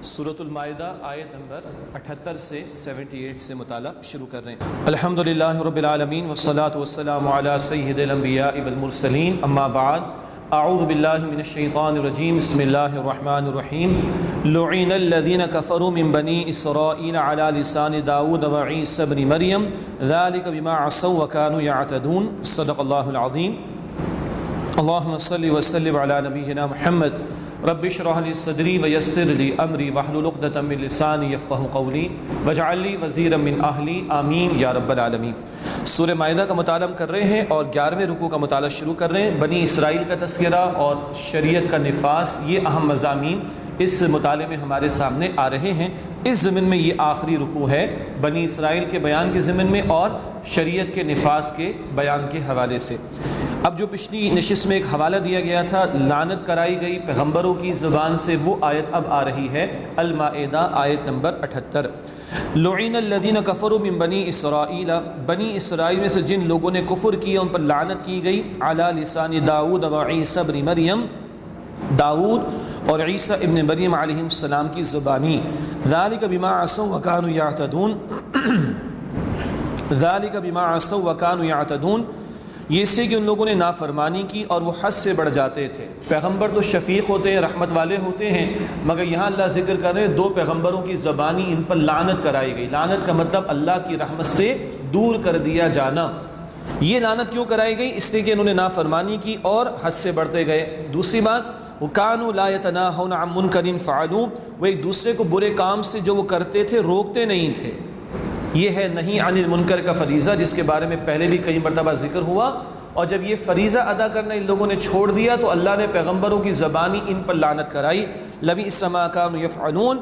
سورۃ المائدہ آیت نمبر 78 سے 78 سے مطالعہ شروع کر رہے ہیں۔ الحمدللہ رب العالمین والصلاة والسلام علی سید الانبیاء والمرسلین، اما بعد، اعوذ باللہ من الشیطان الرجیم، بسم اللہ الرحمن الرحیم۔ لعن الذین کفروا من بنی اسرائیل علی لسان داؤد وعیسی ابن مریم ذلک بما عصوا وکانوا یعتدون۔ صدق اللہ العظیم۔ اللہم صلی وسلم علی نبینا محمد۔ رب اشرح لي صدری ویسر لي امری واحلل عقدۃ من لسانی یفقہوا قولی واجعل لي وزیرا من اہلی آمین یا رب العالمین۔ سورہ مائدہ کا مطالعہ کر رہے ہیں اور 11ویں رکوع کا مطالعہ شروع کر رہے ہیں۔ بنی اسرائیل کا تذکرہ اور شریعت کا نفاذ، یہ اہم مضامین اس مطالعے میں ہمارے سامنے آ رہے ہیں۔ اس ضمن میں یہ آخری رکوع ہے، بنی اسرائیل کے بیان کے ضمن میں اور شریعت کے نفاذ کے بیان کے حوالے سے۔ اب جو پچھلی نشست میں ایک حوالہ دیا گیا تھا، لعنت کرائی گئی پیغمبروں کی زبان سے، وہ آیت اب آ رہی ہے، المائدہ آیت نمبر 78۔ لعن الذین کفروا من بنی اسرائیل، بنی اسرائیل میں سے جن لوگوں نے کفر کیا ان پر لعنت کی گئی، علی لسان داؤد و عیسی ابن مریم، داؤد اور عیسیٰ ابن مریم علیہ السلام کی زبانی۔ ذالک بما عصوا وکانوا یعتدون، ذالک بما عصوا وکانوا یعتدون، یہ اس سے کہ ان لوگوں نے نافرمانی کی اور وہ حد سے بڑھ جاتے تھے۔ پیغمبر تو شفیق ہوتے ہیں، رحمت والے ہوتے ہیں، مگر یہاں اللہ ذکر کر رہے ہیں دو پیغمبروں کی زبانی ان پر لعنت کرائی گئی۔ لعنت کا مطلب اللہ کی رحمت سے دور کر دیا جانا۔ یہ لعنت کیوں کرائی گئی؟ اس لیے کہ انہوں نے نافرمانی کی اور حد سے بڑھتے گئے۔ دوسری بات، وَكَانُوا لَا يَتَنَاهَوْنَ عَن مُنْكَرٍ فَعَلُوهُ، وہ ایک دوسرے کو برے کام سے جو وہ کرتے تھے روکتے نہیں تھے۔ یہ ہے نہیں عن المنکر کا فریضہ، جس کے بارے میں پہلے بھی کئی مرتبہ ذکر ہوا، اور جب یہ فریضہ ادا کرنا ان لوگوں نے چھوڑ دیا تو اللہ نے پیغمبروں کی زبانی ان پر لعنت کرائی۔ لبئس ما كانوا يفعلون،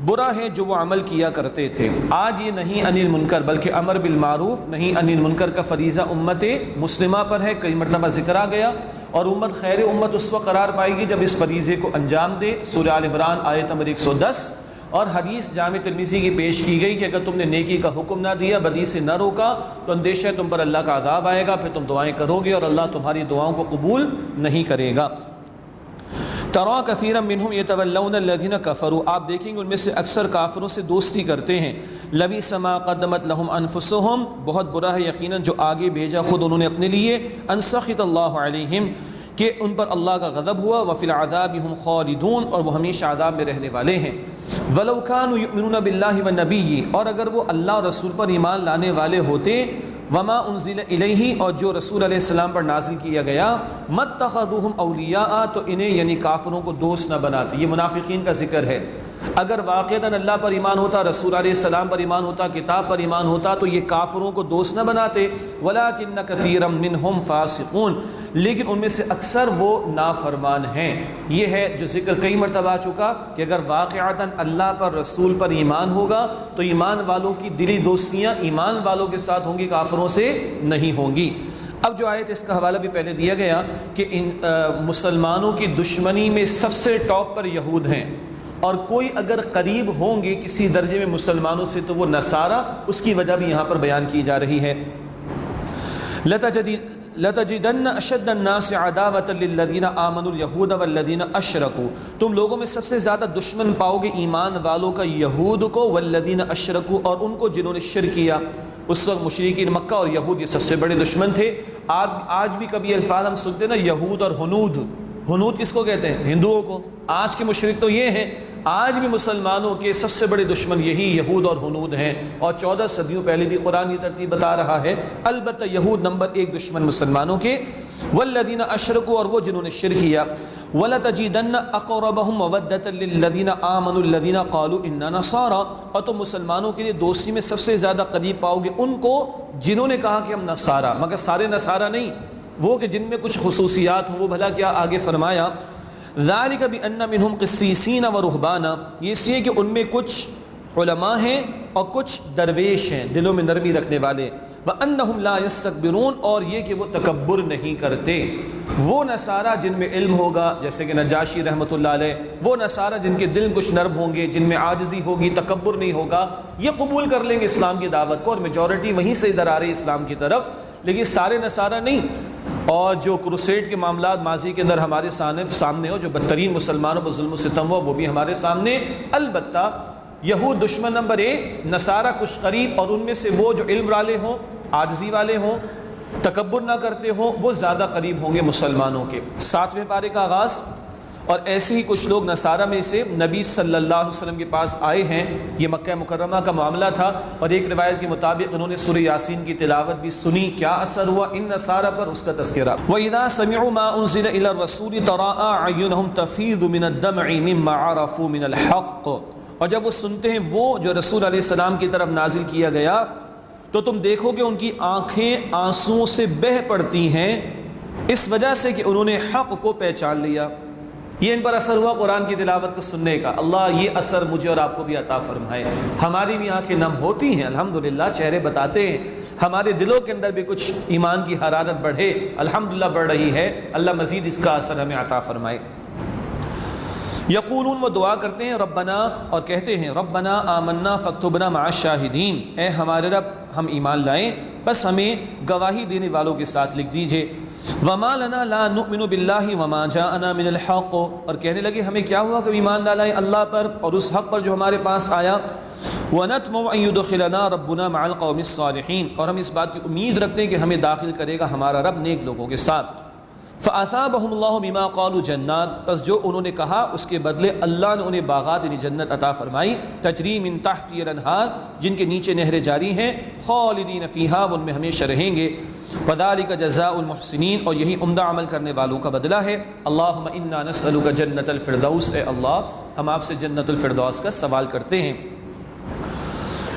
برا ہے جو وہ عمل کیا کرتے تھے۔ آج یہ نہیں عن المنکر بلکہ امر بالمعروف نہیں عن المنکر کا فریضہ امت مسلمہ پر ہے، کئی مرتبہ ذکر آ گیا، اور امت خیر امت اس وقت قرار پائے گی جب اس فریضے کو انجام دے۔ سورہ آل عمران آیت نمبر 110۔ اور حدیث جامع ترمذی کی پیش کی گئی کہ اگر تم نے نیکی کا حکم نہ دیا، بدی سے نہ روکا، تو اندیشہ ہے تم پر اللہ کا عذاب آئے گا، پھر تم دعائیں کرو گے اور اللہ تمہاری دعاؤں کو قبول نہیں کرے گا۔ ترى كثيرا منهم يتولون الذين كفروا، آپ دیکھیں گے ان میں سے اکثر کافروں سے دوستی کرتے ہیں۔ لبئس ما قدمت لهم انفسهم، بہت برا ہے یقیناً جو آگے بھیجا خود انہوں نے اپنے لیے۔ ان سخط اللہ علیہم، کہ ان پر اللہ کا غضب ہوا۔ وفی العذاب هم خالدون، اور وہ ہمیشہ عذاب میں رہنے والے ہیں۔ ولو كانوا يؤمنون بالله والنبي، اور اگر وہ اللہ اور رسول پر ایمان لانے والے ہوتے، وما انزل الیہ، اور جو رسول علیہ السلام پر نازل کیا گیا، متخذوهم اولیاء، تو انہیں یعنی کافروں کو دوست نہ بناتے۔ یہ منافقین کا ذکر ہے۔ اگر واقعتاً اللہ پر ایمان ہوتا، رسول علیہ السلام پر ایمان ہوتا، کتاب پر ایمان ہوتا، تو یہ کافروں کو دوست نہ بناتے۔ ولکن کثیرا منہم فاسقون، لیکن ان میں سے اکثر وہ نافرمان ہیں۔ یہ ہے جو ذکر کئی مرتبہ آ چکا کہ اگر واقعتاً اللہ پر رسول پر ایمان ہوگا تو ایمان والوں کی دلی دوستیاں ایمان والوں کے ساتھ ہوں گی، کافروں سے نہیں ہوں گی۔ اب جو آیت اس کا حوالہ بھی پہلے دیا گیا کہ ان مسلمانوں کی دشمنی میں سب سے ٹاپ پر یہود ہیں، اور کوئی اگر قریب ہوں گے کسی درجے میں مسلمانوں سے تو وہ نصارہ، اس کی وجہ بھی یہاں پر بیان کی جا رہی ہے۔ لَتَجِدَنَّ أَشَدَّ النَّاسِ عَدَاوَةً لِلَّذِينَ آمَنُوا الْيَهُودَ وَالَّذِينَ أَشْرَكُوا، تم لوگوں میں سب سے زیادہ دشمن پاؤ گے ایمان والوں کا یہود کو، وَالَّذِينَ أَشْرَكُوا، اور ان کو جنہوں نے شرک کیا۔ اس وقت مشرکین مکہ اور یہود یہ سب سے بڑے دشمن تھے۔ آج بھی کبھی الفاظ ہم سنتے نا، یہود اور ہنود۔ ہنود کس کو کہتے ہیں؟ ہندوؤں کو۔ آج کے مشرک تو یہ ہیں، آج بھی مسلمانوں کے سب سے بڑے دشمن یہی یہود اور ہنود ہیں، اور 14 صدیوں پہلے بھی قرآن یہ ترتیب بتا رہا ہے۔ البتہ یہود نمبر 1 دشمن مسلمانوں کے۔ والذین اشرکوا، اور وہ جنہوں نے شرک کیا۔ ولتجدن اقربهم مودۃ للذین آمنوا الذین قالوا انا نصارى، اور تم مسلمانوں کے لیے دوستی میں سب سے زیادہ قریب پاؤ گے ان کو جنہوں نے کہا کہ ہم نصارہ، مگر سارے نصارہ نہیں، وہ کہ جن میں کچھ خصوصیات ہوں۔ وہ بھلا کیا؟ آگے فرمایا ذالک بان منہم قسیسین ورہبانا، یہ اس لیے کہ ان میں کچھ علماء ہیں اور کچھ درویش ہیں، دلوں میں نرمی رکھنے والے۔ وانہم لا یستکبرون، اور یہ کہ وہ تکبر نہیں کرتے۔ وہ نصارہ جن میں علم ہوگا، جیسے کہ نجاشی رحمۃ اللہ علیہ، وہ نصارہ جن کے دل کچھ نرم ہوں گے، جن میں عاجزی ہوگی، تکبر نہیں ہوگا، یہ قبول کر لیں گے اسلام کی دعوت کو، اور میجورٹی وہیں سے ادھر آ رہی اسلام کی طرف، لیکن سارے نصارہ نہیں۔ اور جو کروسیڈ کے معاملات ماضی کے اندر ہمارے سامنے ہو، جو بدترین مسلمانوں پر ظلم و ستم ہو، وہ بھی ہمارے سامنے۔ البتہ یہود دشمن نمبر 1، نصارہ کچھ قریب، اور ان میں سے وہ جو علم والے ہوں، عاجزی والے ہوں، تکبر نہ کرتے ہوں، وہ زیادہ قریب ہوں گے مسلمانوں کے۔ 7ویں پارے کا آغاز، اور ایسے ہی کچھ لوگ نصارہ میں سے نبی صلی اللہ علیہ وسلم کے پاس آئے ہیں۔ یہ مکہ مکرمہ کا معاملہ تھا، اور ایک روایت کے مطابق انہوں نے سورہ یاسین کی تلاوت بھی سنی۔ کیا اثر ہوا ان نصارہ پر، اس کا تذکرہ۔ وَإِذَا سَمِعُوا مَا أُنزِلَ إِلَى الرَّسُولِ تَرَىٰ أَعْيُنَهُمْ تَفِيضُ مِنَ الدَّمْعِ مِمَّا عَرَفُوا مِنَ الْحَقِّ، اور جب وہ سنتے ہیں وہ جو رسول علیہ السلام کی طرف نازل کیا گیا، تو تم دیکھو کہ ان کی آنکھیں آنسوؤں سے بہہ پڑتی ہیں، اس وجہ سے کہ انہوں نے حق کو پہچان لیا۔ یہ ان پر اثر ہوا قرآن کی تلاوت کو سننے کا۔ اللہ یہ اثر مجھے اور آپ کو بھی عطا فرمائے۔ ہماری بھی آنکھیں نم ہوتی ہیں الحمدللہ، چہرے بتاتے ہیں، ہمارے دلوں کے اندر بھی کچھ ایمان کی حرارت بڑھے، الحمدللہ بڑھ رہی ہے۔ اللہ مزید اس کا اثر ہمیں عطا فرمائے۔ یقولون، وہ دعا کرتے ہیں، ربنا، اور کہتے ہیں، ربنا آمنا فاکتبنا مع الشاہدین، اے ہمارے رب ہم ایمان لائیں، بس ہمیں گواہی دینے والوں کے ساتھ لکھ دیجئے۔ وما لنا لا نؤمن باللہ وما جاءنا من الحق، اور کہنے لگے ہمیں کیا ہوا کہ ایمان نہ لائیں اللہ پر اور اس حق پر جو ہمارے پاس آیا۔ ونطمع ان يدخلنا ربنا مع القوم الصالحین، اور ہم اس بات کی امید رکھتے ہیں کہ ہمیں داخل کرے گا ہمارا رب نیک لوگوں کے ساتھ۔ فاثابهم اللہ بما قالوا جنات، پس جو انہوں نے کہا اس کے بدلے اللہ نے انہیں باغات یعنی جنت عطا فرمائی، تجری من تحتها الانہار، جن کے نیچے نہریں جاری ہیں، خالدین فیہا، ان میں ہمیشہ رہیں گے۔ وذالک جزاء المحسنین، اور یہی عمدہ عمل کرنے والوں کا بدلہ ہے۔ اللہم انا نسألک جنت الفردوس، اے اللہ ہم آپ سے جنت الفردوس کا سوال کرتے ہیں۔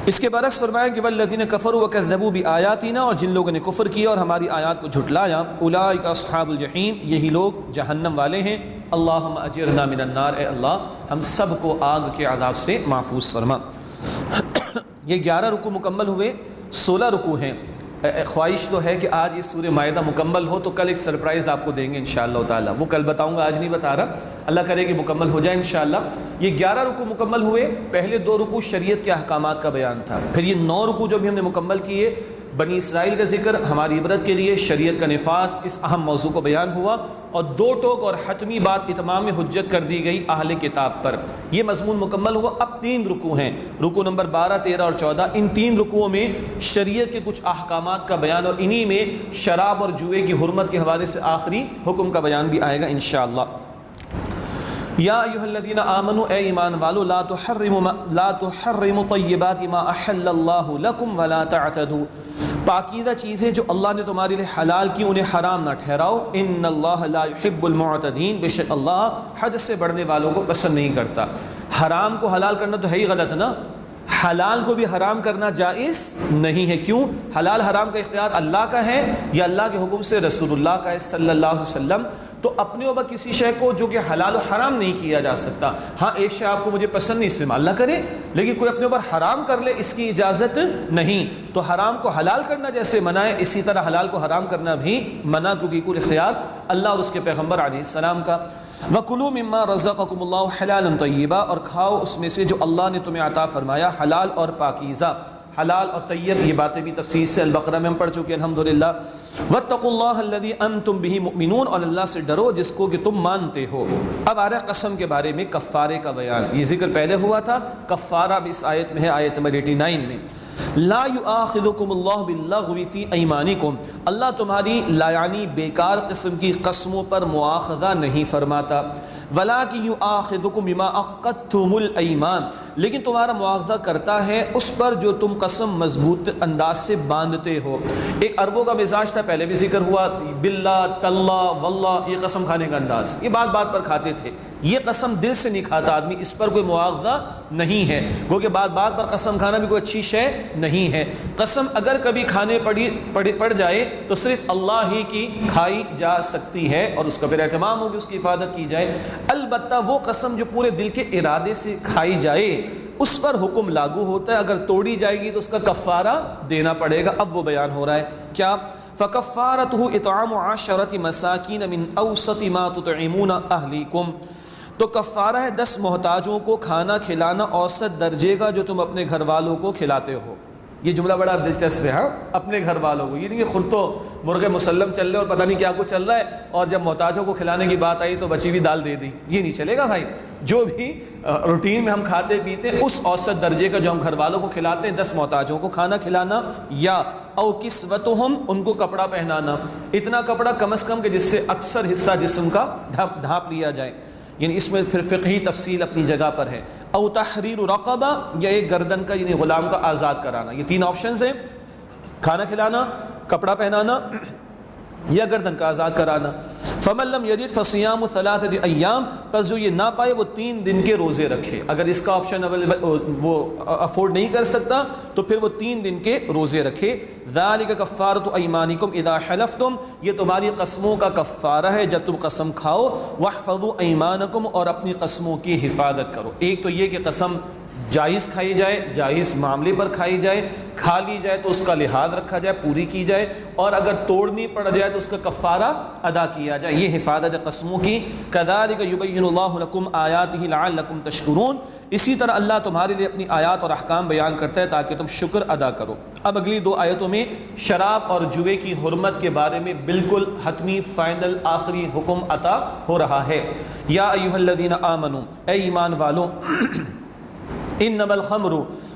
اس کے برعکس فرمایا کہ والذین کفروا وکذبوا بآیاتنا، اور جن لوگوں نے کفر کیا اور ہماری آیات کو جھٹلایا، اولئک اصحاب الجحیم، یہی لوگ جہنم والے ہیں۔ اللہم اجرنا من النار، اے اللہ ہم سب کو آگ کے عذاب سے محفوظ فرما۔ یہ 11 رکوع مکمل ہوئے، 16 رکوع ہیں۔ خواہش تو ہے کہ آج یہ سورہ مائدہ مکمل ہو، تو کل ایک سرپرائز آپ کو دیں گے انشاءاللہ تعالیٰ، وہ کل بتاؤں گا، آج نہیں بتا رہا، اللہ کرے کہ مکمل ہو جائے انشاءاللہ۔ یہ 11 رکوع مکمل ہوئے، پہلے 2 رکوع شریعت کے احکامات کا بیان تھا، پھر یہ 9 رکوع جو بھی ہم نے مکمل کیے، بنی اسرائیل کا ذکر، ہماری عبرت کے لیے شریعت کا نفاذ، اس اہم موضوع کو بیان ہوا، اور 2 ٹوک اور حتمی بات اتمام حجت کر دی گئی اہل کتاب پر۔ یہ مضمون مکمل ہوا۔ اب 3 رکوع ہیں، رکوع نمبر 12، 13 اور 14۔ ان 3 رکوعوں میں شریعت کے کچھ احکامات کا بیان، اور انہی میں شراب اور جوئے کی حرمت کے حوالے سے آخری حکم کا بیان بھی آئے گا انشاءاللہ۔ یا ایھا الذین آمنوا، اے ایمان والو، لا تحرموا طیبات ما احل اللہ لکم ولا تعتدوا، پاکیزہ چیزیں جو اللہ نے تمہارے لیے حلال کی انہیں حرام نہ ٹھہراؤ۔ ان اللہ لا يحب المعتدین، بے شک اللہ حد سے بڑھنے والوں کو پسند نہیں کرتا۔ حرام کو حلال کرنا تو ہے ہی غلط نا، حلال کو بھی حرام کرنا جائز نہیں ہے۔ کیوں؟ حلال حرام کا اختیار اللہ کا ہے یا اللہ کے حکم سے رسول اللہ کا ہے صلی اللہ علیہ وسلم۔ تو اپنے اوپر کسی شے کو جو کہ حلال و حرام نہیں کیا جا سکتا۔ ہاں ایک شے آپ کو مجھے پسند نہیں، استعمال نہ کرے، لیکن کوئی اپنے اوپر حرام کر لے اس کی اجازت نہیں۔ تو حرام کو حلال کرنا جیسے منع ہے، اسی طرح حلال کو حرام کرنا بھی منع، کیونکہ کل اختیار اللہ اور اس کے پیغمبر علیہ السلام کا۔ وَكُلُوا مِمَّا رَزَقَكُمُ اللَّهُ حَلَالًا طَيِّبًا، اور کھاؤ اس میں سے جو اللہ نے تمہیں عطا فرمایا حلال اور پاکیزہ۔ حلال اور طیب یہ باتیں بھی تفصیل سے البقرہ میں ہم پڑھ چکے الحمدللہ۔ وَاتَّقُوا اللَّهَ الَّذِي أَنْتُمْ بِهِ مُؤْمِنُونَ، اور اللہ سے ڈرو جس کو کہ تم مانتے ہو۔ اب آ رہا ہے قسم کے بارے میں کفارے کا بیان، یہ ذکر پہلے ہوا تھا، کفارہ بھی اس آیت میں ہے، آیت نمبر 89 میں۔ لا یؤاخذکم اللہ باللغو فی ایمانکم، اللہ تمہاری لایانی بیکار قسم کی قسموں پر مواخذہ نہیں فرماتا۔ ولکن یؤاخذکم بما عقدتم الایمان، لیکن تمہارا مواخذہ کرتا ہے اس پر جو تم قسم مضبوط انداز سے باندھتے ہو۔ ایک عربوں کا مزاج تھا، پہلے بھی ذکر ہوا، باللہ، تاللہ، واللہ، یہ قسم کھانے کا انداز، یہ بات بات پر کھاتے تھے۔ یہ قسم دل سے نہیں کھاتا آدمی، اس پر کوئی مواخذہ نہیں ہے، گو کہ بات بات پر قسم کھانا بھی کوئی اچھی شے نہیں ہے۔ قسم اگر کبھی کھانے پڑ جائے تو صرف اللہ ہی کی کھائی جا سکتی ہے، اور اس کا پھر اہتمام ہو کہ اس کی حفاظت کی جائے۔ البتہ وہ قسم جو پورے دل کے ارادے سے کھائی جائے اس پر حکم لاگو ہوتا ہے، اگر توڑی جائے گی تو اس کا کفارہ دینا پڑے گا۔ اب وہ بیان ہو رہا ہے کیا؟ فَكَفَّارَتُهُ إِطْعَامُ عَشَرَةِ مَسَاكِينَ مِنْ أَوْسَطِ مَا تُطْعِمُونَ أَهْلِيكُمْ، تو کفارہ ہے 10 محتاجوں کو کھانا کھلانا اوسط درجے کا جو تم اپنے گھر والوں کو کھلاتے ہو۔ یہ جملہ بڑا دلچسپ ہے. ہاں اپنے گھر والوں کو, یہ نہیں کہ خود تو مرغ مسلم چل رہے اور پتہ نہیں کیا کچھ چل رہا ہے, اور جب محتاجوں کو کھلانے کی بات آئی تو بچی ہوئی دال دے دی. یہ نہیں چلے گا بھائی. جو بھی روٹین میں ہم کھاتے پیتے ہیں اس اوسط درجے کا جو ہم گھر والوں کو کھلاتے ہیں, 10 محتاجوں کو کھانا کھلانا, یا او کسوتہم, ان کو کپڑا پہنانا, اتنا کپڑا کم از کم کہ جس سے اکثر حصہ جسم کا ڈھانپ لیا جائے. یعنی اس میں پھر فقہی تفصیل اپنی جگہ پر ہے. او تحریر رقبہ, یا ایک گردن کا یعنی غلام کا آزاد کرانا. یہ 3 آپشنز ہیں, کھانا کھلانا, کپڑا پہنانا یا گردن کا آزاد کرانا. فمن لم یجد فصیام 3 ایام, پس جو یہ نہ پائے وہ 3 دن کے روزے رکھے. اگر اس کا آپشن وہ افورڈ نہیں کر سکتا تو پھر وہ 3 دن کے روزے رکھے. ذالک کفارۃ ایمانکم اذا حلفتم, یہ تمہاری قسموں کا کفارہ ہے جب تم قسم کھاؤ. واحفظوا ایمانکم, اور اپنی قسموں کی حفاظت کرو. ایک تو یہ کہ قسم جائز کھائی جائے, جائز معاملے پر کھائی جائے, کھا لی جائے تو اس کا لحاظ رکھا جائے, پوری کی جائے, اور اگر توڑنی پڑ جائے تو اس کا کفارہ ادا کیا جائے. یہ حفاظت قسموں کی. کذالک یبین اللہ لکم آیاتہ لعلکم تشکرون, اسی طرح اللہ تمہارے لیے اپنی آیات اور احکام بیان کرتا ہے تاکہ تم شکر ادا کرو. اب اگلی 2 آیتوں میں شراب اور جوئے کی حرمت کے بارے میں بالکل حتمی فائنل آخری حکم عطا ہو رہا ہے. یا ایھا الذین آمنوا, اے ایمان والو, انما الخمر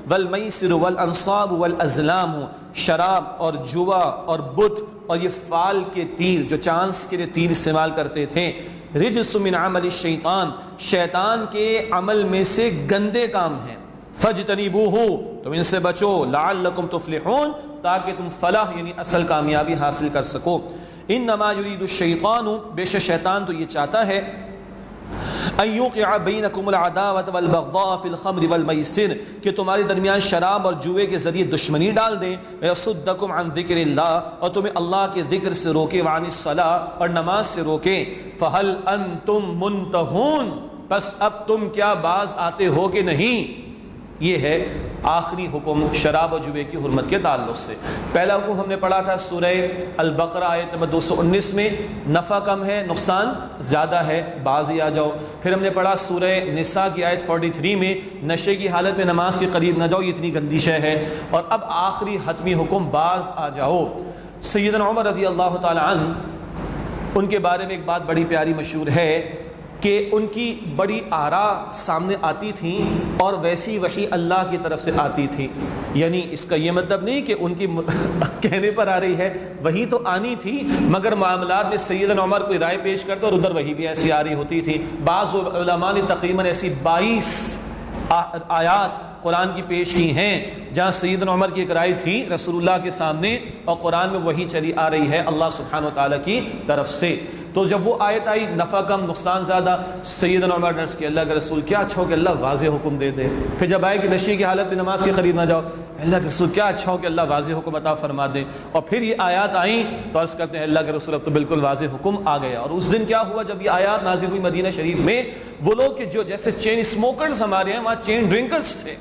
والمیسر والانصاب والازلام, شراب اور جوا اور بت اور یہ فال کے تیر جو چانس کے لیے تیر استعمال کرتے تھے, رجس من عمل الشیطان, شیطان کے عمل میں سے گندے کام ہیں. فاجتنبوہ, تم ان سے بچو. لعلکم تفلحون, تاکہ تم فلاح یعنی اصل کامیابی حاصل کر سکو. انما یرید الشیطان, بے شک شیطان تو یہ چاہتا ہے, ان یوقع بینکم العداوۃ والبغضاء فی الخمر والمیسر, کہ تمہارے درمیان شراب اور جوئے کے ذریعے دشمنی ڈال دیں. ویصدکم عن ذکر اللہ, اور تمہیں اللہ کے ذکر سے روکے. وعن الصلاۃ, اور نماز سے روکے. فہل انتم منتہون, بس اب تم کیا باز آتے ہو کہ نہیں. یہ ہے آخری حکم شراب و جوئے کی حرمت کے تعلق سے. پہلا حکم ہم نے پڑھا تھا سورہ البقرہ آیت نمبر 219 میں, نفع کم ہے نقصان زیادہ ہے, باز ہی آ جاؤ. پھر ہم نے پڑھا سورہ نساء کی آیت 43 میں, نشے کی حالت میں نماز کے قریب نہ جاؤ, یہ اتنی گندی شے ہے. اور اب آخری حتمی حکم, باز آ جاؤ. سیدنا عمر رضی اللہ تعالی عنہ, ان کے بارے میں ایک بات بڑی پیاری مشہور ہے کہ ان کی بڑی آراء سامنے آتی تھیں اور ویسی وحی اللہ کی طرف سے آتی تھی. یعنی اس کا یہ مطلب نہیں کہ ان کی کہنے پر آ رہی ہے, وحی تو آنی تھی مگر معاملات میں سیدنا عمر کوئی رائے پیش کرتے اور ادھر وحی بھی ایسی آ رہی ہوتی تھی. بعض علماء نے تقریباً ایسی 22 آیات قرآن کی پیش کی ہیں جہاں سیدنا عمر کی ایک رائے تھی رسول اللہ کے سامنے اور قرآن میں وحی چلی آ رہی ہے اللہ سبحانہ و تعالیٰ کی طرف سے. تو جب وہ آیت آئی نفع کم نقصان زیادہ, سیدنا عمر نے عرض کیا اللہ کے رسول کیا اچھا ہو کہ اللہ واضح حکم دے دے. پھر جب آئے کہ نشے کی حالت میں نماز کے قریب نہ جاؤ, اللہ کے رسول کیا اچھا ہو کہ اللہ واضح حکم عطا فرما دے. اور پھر یہ آیات آئیں تو عرض کرتے ہیں اللہ کے رسول اب تو بالکل واضح حکم آ گیا. اور اس دن کیا ہوا جب یہ آیات نازل ہوئی مدینہ شریف میں, وہ لوگ کہ جو جیسے چین اسموکرز ہمارے ہیں, وہاں چین ڈرنکرز تھے,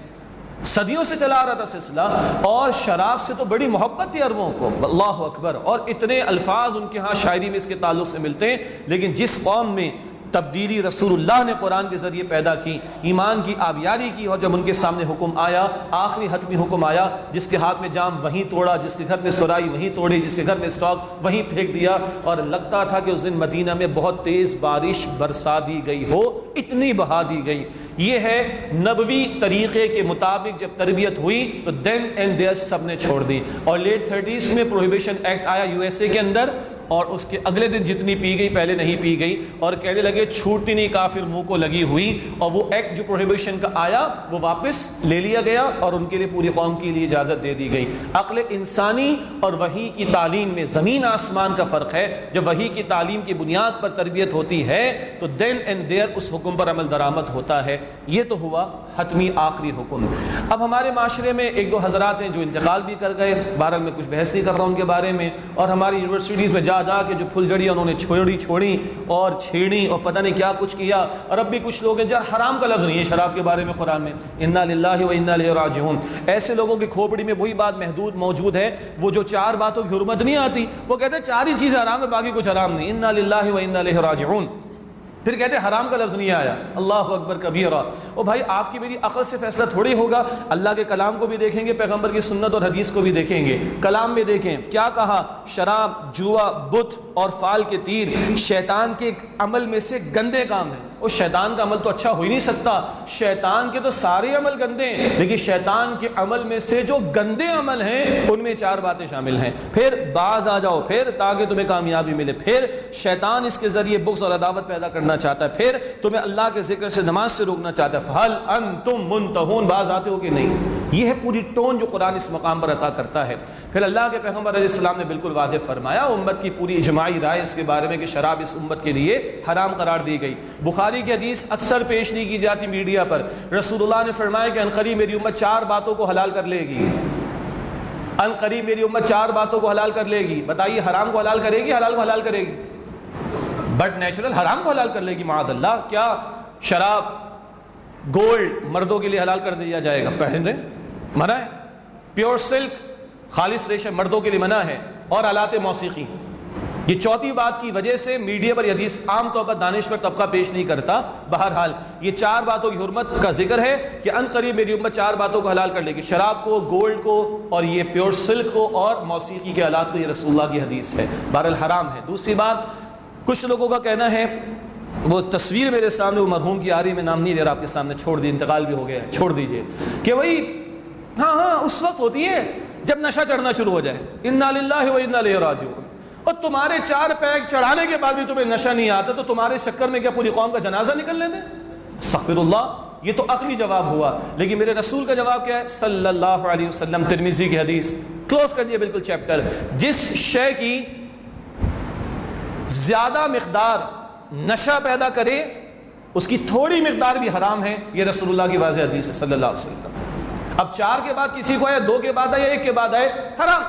صدیوں سے چلا آ رہا تھا سلسلہ, اور شراب سے تو بڑی محبت تھی عربوں کو, اللہ اکبر. اور اتنے الفاظ ان کے ہاں شاعری میں اس کے تعلق سے ملتے ہیں. لیکن جس قوم میں تبدیلی رسول اللہ نے قرآن کے ذریعے پیدا کی, ایمان کی آبیاری کی, اور جب ان کے سامنے حکم آیا, آخری حتمی حکم آیا, جس کے ہاتھ میں جام وہیں توڑا, جس کے گھر میں سرائی وہیں توڑی, جس کے گھر میں اسٹاک وہیں پھینک دیا, اور لگتا تھا کہ اس دن مدینہ میں بہت تیز بارش برسا دی گئی ہو, اتنی بہا دی گئی. یہ ہے نبوی طریقے کے مطابق جب تربیت ہوئی تو دین اینڈ دیئر سب نے چھوڑ دی. اور لیٹ 30s میں پروہیبیشن ایکٹ آیا USA کے اندر, اور اس کے اگلے دن جتنی پی گئی پہلے نہیں پی گئی, اور کہنے لگے چھوٹتی نہیں کافر منہ کو لگی ہوئی. اور وہ ایکٹ جو پروہیبیشن کا آیا وہ واپس لے لیا گیا اور ان کے لیے پوری قوم کے لیے اجازت دے دی گئی. عقل انسانی اور وحی کی تعلیم میں زمین آسمان کا فرق ہے. جب وحی کی تعلیم کی بنیاد پر تربیت ہوتی ہے تو دین اینڈ دیئر اس حکم پر عمل درآمد ہوتا ہے. یہ تو ہوا حتمی آخری حکم. اب ہمارے معاشرے میں 1-2 حضرات ہیں جو انتقال بھی کر گئے, بہرحال میں کچھ بحث نہیں کر رہا ان کے بارے میں, اور ہماری یونیورسٹیز میں جا کے جو پھل جڑیاں انہوں نے چھوڑی اور چھیڑی اور پتہ نہیں کیا کچھ کیا. اور اب بھی کچھ لوگ ہیں جہاں حرام کا لفظ نہیں ہے شراب کے بارے میں قرآن میں, انا للہ و انا الیہ راجعون. ایسے لوگوں کی کھوپڑی میں وہی بات محدود موجود ہے, وہ جو 4 باتوں کی حرمت نہیں آتی, وہ کہتے ہیں 4 ہی چیزیں حرام ہے باقی کچھ حرام نہیں. انا للہ و انا الیہ راجعون. پھر کہتے ہیں حرام کا لفظ نہیں آیا، اللہ اکبر کبیرہ۔ او بھائی آپ کی میری عقل سے فیصلہ تھوڑی ہوگا، اللہ کے کلام کو بھی دیکھیں گے، پیغمبر کی سنت اور حدیث کو بھی دیکھیں گے۔ کلام میں دیکھیں کیا کہا، شراب، جوا، بت اور فال کے تیر شیطان کے عمل میں سے گندے کام ہیں۔ وہ شیطان کا عمل تو اچھا ہو ہی نہیں سکتا، شیطان کے تو سارے عمل گندے ہیں، لیکن شیطان کے عمل میں سے جو گندے عمل ہیں ان میں 4 باتیں شامل ہیں۔ پھر باز آ جاؤ، پھر تاکہ تمہیں کامیابی ملے، پھر شیطان اس کے ذریعے بغض اور عداوت پیدا کرنا چاہتا ہے، پھر تمہیں اللہ کے ذکر سے، نماز سے روکنا چاہتا ہے۔ فَهَلْ أَنْتُمْ مُنْتَهُونَ، باز آتے ہو کہ نہیں؟ یہ ہے پوری ٹون جو قرآن اس مقام پر عطا کرتا ہے۔ پھر اللہ کے پیغمبر علیہ السلام نے بالکل واضح فرمایا، امت کی پوری اجماعی رائے اس کے بارے میں کہ شراب اس امت کے لیے حرام قرار دی گئی۔ بخاری کی حدیث اکثر پیش نہیں کی جاتی میڈیا پر، رسول اللہ نے فرمایا کہ عنقریب میری امت 4 باتوں کو حلال کر لے گی، عنقریب میری امت 4 باتوں کو حلال کر لے گی۔ بتائیے حرام کو حلال کرے گی، حلال کو حلال کرے گی؟ بٹ نیچرل حرام کو حلال کر لے گی، معاذ اللہ۔ کیا شراب، گولڈ مردوں کے لیے حلال کر دیا جائے گا، پہن رہے منع ہے، پیور سلک خالص ریشم مردوں کے لیے منع ہے، اور آلات موسیقی۔ یہ 4تھی بات کی وجہ سے میڈیا پر یہ حدیث عام طور پر دانشور طبقہ پیش نہیں کرتا۔ بہرحال یہ 4 باتوں کی حرمت کا ذکر ہے کہ ان قریب میری امت 4 باتوں کو حلال کر لے گی، شراب کو، گولڈ کو، اور یہ پیور سلک کو، اور موسیقی کے آلات کو۔ یہ رسول اللہ کی حدیث ہے، بہرحال حرام ہے۔ دوسری بات، کچھ لوگوں کا کہنا ہے، وہ تصویر میرے سامنے وہ مرحوم کی آ رہی، میں نام نہیں لے رہا آپ کے سامنے، چھوڑ دی، انتقال بھی ہو گیا، چھوڑ دیجئے، کہ وہی ہاں اس وقت ہوتی ہے جب نشہ چڑھنا شروع ہو جائے، انا للہ و انا الیہ راجعون، اور تمہارے 4 پیگ چڑھانے کے بعد بھی تمہیں نشہ نہیں آتا تو تمہارے چکر میں کیا پوری قوم کا جنازہ نکلنے دیں؟ استغفر اللہ۔ یہ تو عقلی جواب ہوا، لیکن میرے رسول کا جواب کیا ہے صلی اللہ علیہ وسلم؟ ترمذی کی حدیث، کلوز کر دیا بالکل چیپٹر، جس شے کی زیادہ مقدار نشہ پیدا کرے اس کی تھوڑی مقدار بھی حرام ہے۔ یہ رسول اللہ کی واضح حدیث ہے صلی اللہ علیہ وسلم۔ اب 4 کے بعد کسی کو آیا، 2 کے بعد آیا، 1 کے بعد آئے، حرام۔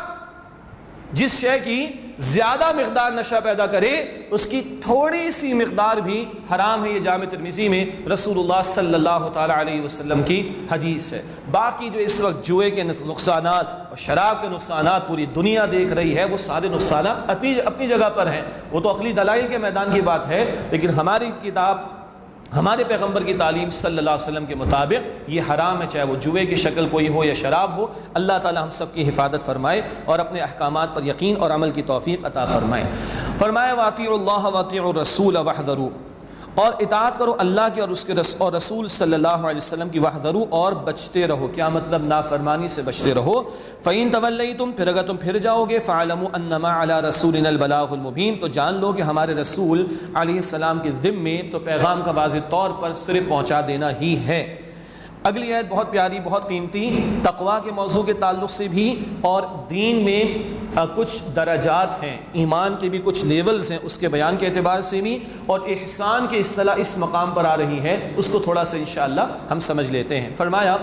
جس شے کی زیادہ مقدار نشہ پیدا کرے اس کی تھوڑی سی مقدار بھی حرام ہے۔ یہ جامع ترمذی میں رسول اللہ صلی اللہ تعالی علیہ وسلم کی حدیث ہے۔ باقی جو اس وقت جوئے کے نقصانات اور شراب کے نقصانات پوری دنیا دیکھ رہی ہے، وہ سارے نقصانات اپنی جگہ پر ہیں، وہ تو عقلی دلائل کے میدان کی بات ہے، لیکن ہماری کتاب، ہمارے پیغمبر کی تعلیم صلی اللہ علیہ وسلم کے مطابق یہ حرام ہے، چاہے وہ جوئے کی شکل کوئی ہو یا شراب ہو۔ اللہ تعالی ہم سب کی حفاظت فرمائے اور اپنے احکامات پر یقین اور عمل کی توفیق عطا فرمائے۔ فرمایا وَأَطِيعُوا اللَّهَ وَأَطِيعُوا الرَّسُولَ وَاحْذَرُوا، اور اطاعت کرو اللہ کی اور اس کے رسول صلی اللہ علیہ وسلم کی، وحذروا، اور بچتے رہو۔ کیا مطلب؟ نافرمانی سے بچتے رہو۔ فَإِن تَوَلَّيْتُمْ، پھر اگر تم پھر جاؤ گے، فَاعْلَمُوا أَنَّمَا عَلَى رَسُولِنَا الْبَلَاغُ الْمُبِينُ، تو جان لو کہ ہمارے رسول علیہ السلام کے ذمے تو پیغام کا واضح طور پر صرف پہنچا دینا ہی ہے۔ اگلی آیت بہت پیاری، بہت قیمتی، تقویٰ کے موضوع کے تعلق سے بھی، اور دین میں کچھ درجات ہیں، ایمان کے بھی کچھ لیولز ہیں، اس کے بیان کے اعتبار سے بھی، اور احسان کی اصطلاح اس مقام پر آ رہی ہے، اس کو تھوڑا سا انشاءاللہ ہم سمجھ لیتے ہیں۔ فرمایا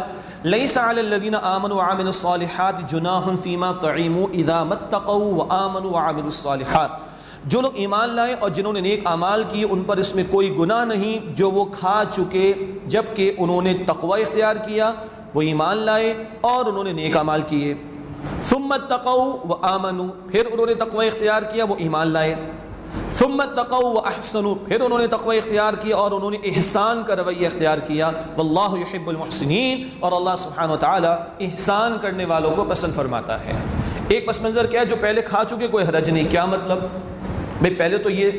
لَيْسَ عَلَى الَّذِينَ آمَنُوا وَعَمِلُوا الصَّالِحَاتِ جُنَاحٌ فِي مَا طَعِمُوا إِذَا مَا اتَّقَوْا وَآمَنُوا وَعَمِلُوا الصَّالِحَاتِ، جو لوگ ایمان لائے اور جنہوں نے نیک اعمال کیے ان پر اس میں کوئی گناہ نہیں جو وہ کھا چکے، جبکہ انہوں نے تقوی اختیار کیا، وہ ایمان لائے اور انہوں نے نیک اعمال کیے۔ ثم اتقوا وآمنوا، پھر انہوں نے تقوی اختیار کیا، وہ ایمان لائے۔ ثم اتقوا واحسنوا، پھر انہوں نے تقوی اختیار کیا اور انہوں نے احسان کا رویہ اختیار کیا۔ واللہ یحب المحسنین، اور اللہ سبحانہ و تعالی احسان کرنے والوں کو پسند فرماتا ہے۔ ایک پس منظر کیا ہے؟ جو پہلے کھا چکے کوئی حرج نہیں۔ کیا مطلب؟ بھئی پہلے تو یہ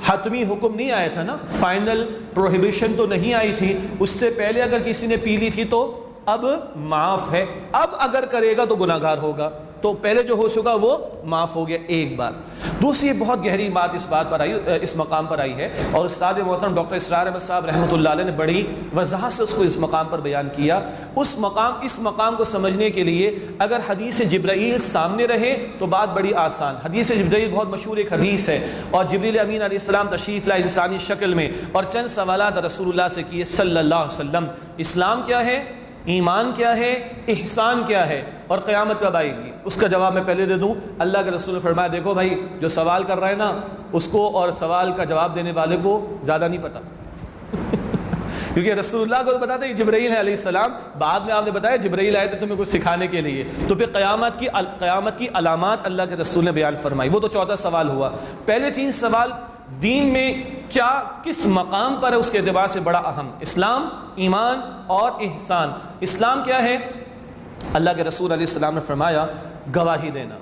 حتمی حکم نہیں آیا تھا نا، فائنل پروہیبیشن تو نہیں آئی تھی، اس سے پہلے اگر کسی نے پی لی تھی تو اب معاف ہے، اب اگر کرے گا تو گناہگار ہوگا، تو پہلے جو ہو چکا وہ معاف ہو گیا، ایک بات۔ دوسری بہت گہری بات اس بات پر آئی، اس مقام پر آئی ہے، اور استاد محترم ڈاکٹر اسرار احمد صاحب رحمۃ اللہ علیہ نے بڑی وضاحت سے اس کو اس مقام پر بیان کیا۔ اس مقام کو سمجھنے کے لیے اگر حدیث جبرائیل سامنے رہے تو بات بڑی آسان۔ حدیث جبرائیل بہت مشہور ایک حدیث ہے، اور جبریل امین علیہ السلام تشریف لائے انسانی شکل میں، اور چند سوالات رسول اللہ سے کیے صلی اللہ علیہ وسلم۔ اسلام کیا ہے؟ ایمان کیا ہے؟ احسان کیا ہے؟ اور قیامت کب آئے گی؟ اس کا جواب میں پہلے دے دوں۔ اللہ کے رسول نے فرمایا دیکھو بھائی، جو سوال کر رہا ہے نا اس کو اور سوال کا جواب دینے والے کو زیادہ نہیں پتا کیونکہ رسول اللہ کو تو پتا تھا کہ جبرائیل ہے علیہ السلام، بعد میں آپ نے بتایا جبرائیل آئے تھے تمہیں کچھ سکھانے کے لیے، تو پھر قیامت کی علامات اللہ کے رسول نے بیان فرمائی، وہ تو چوتھا سوال ہوا۔ پہلے 3 سوال دین میں کیا کس مقام پر ہے اس کے اعتبار سے بڑا اہم. اسلام، ایمان اور احسان. اسلام کیا ہے؟ اللہ کے رسول علیہ السلام نے فرمایا گواہی دینا.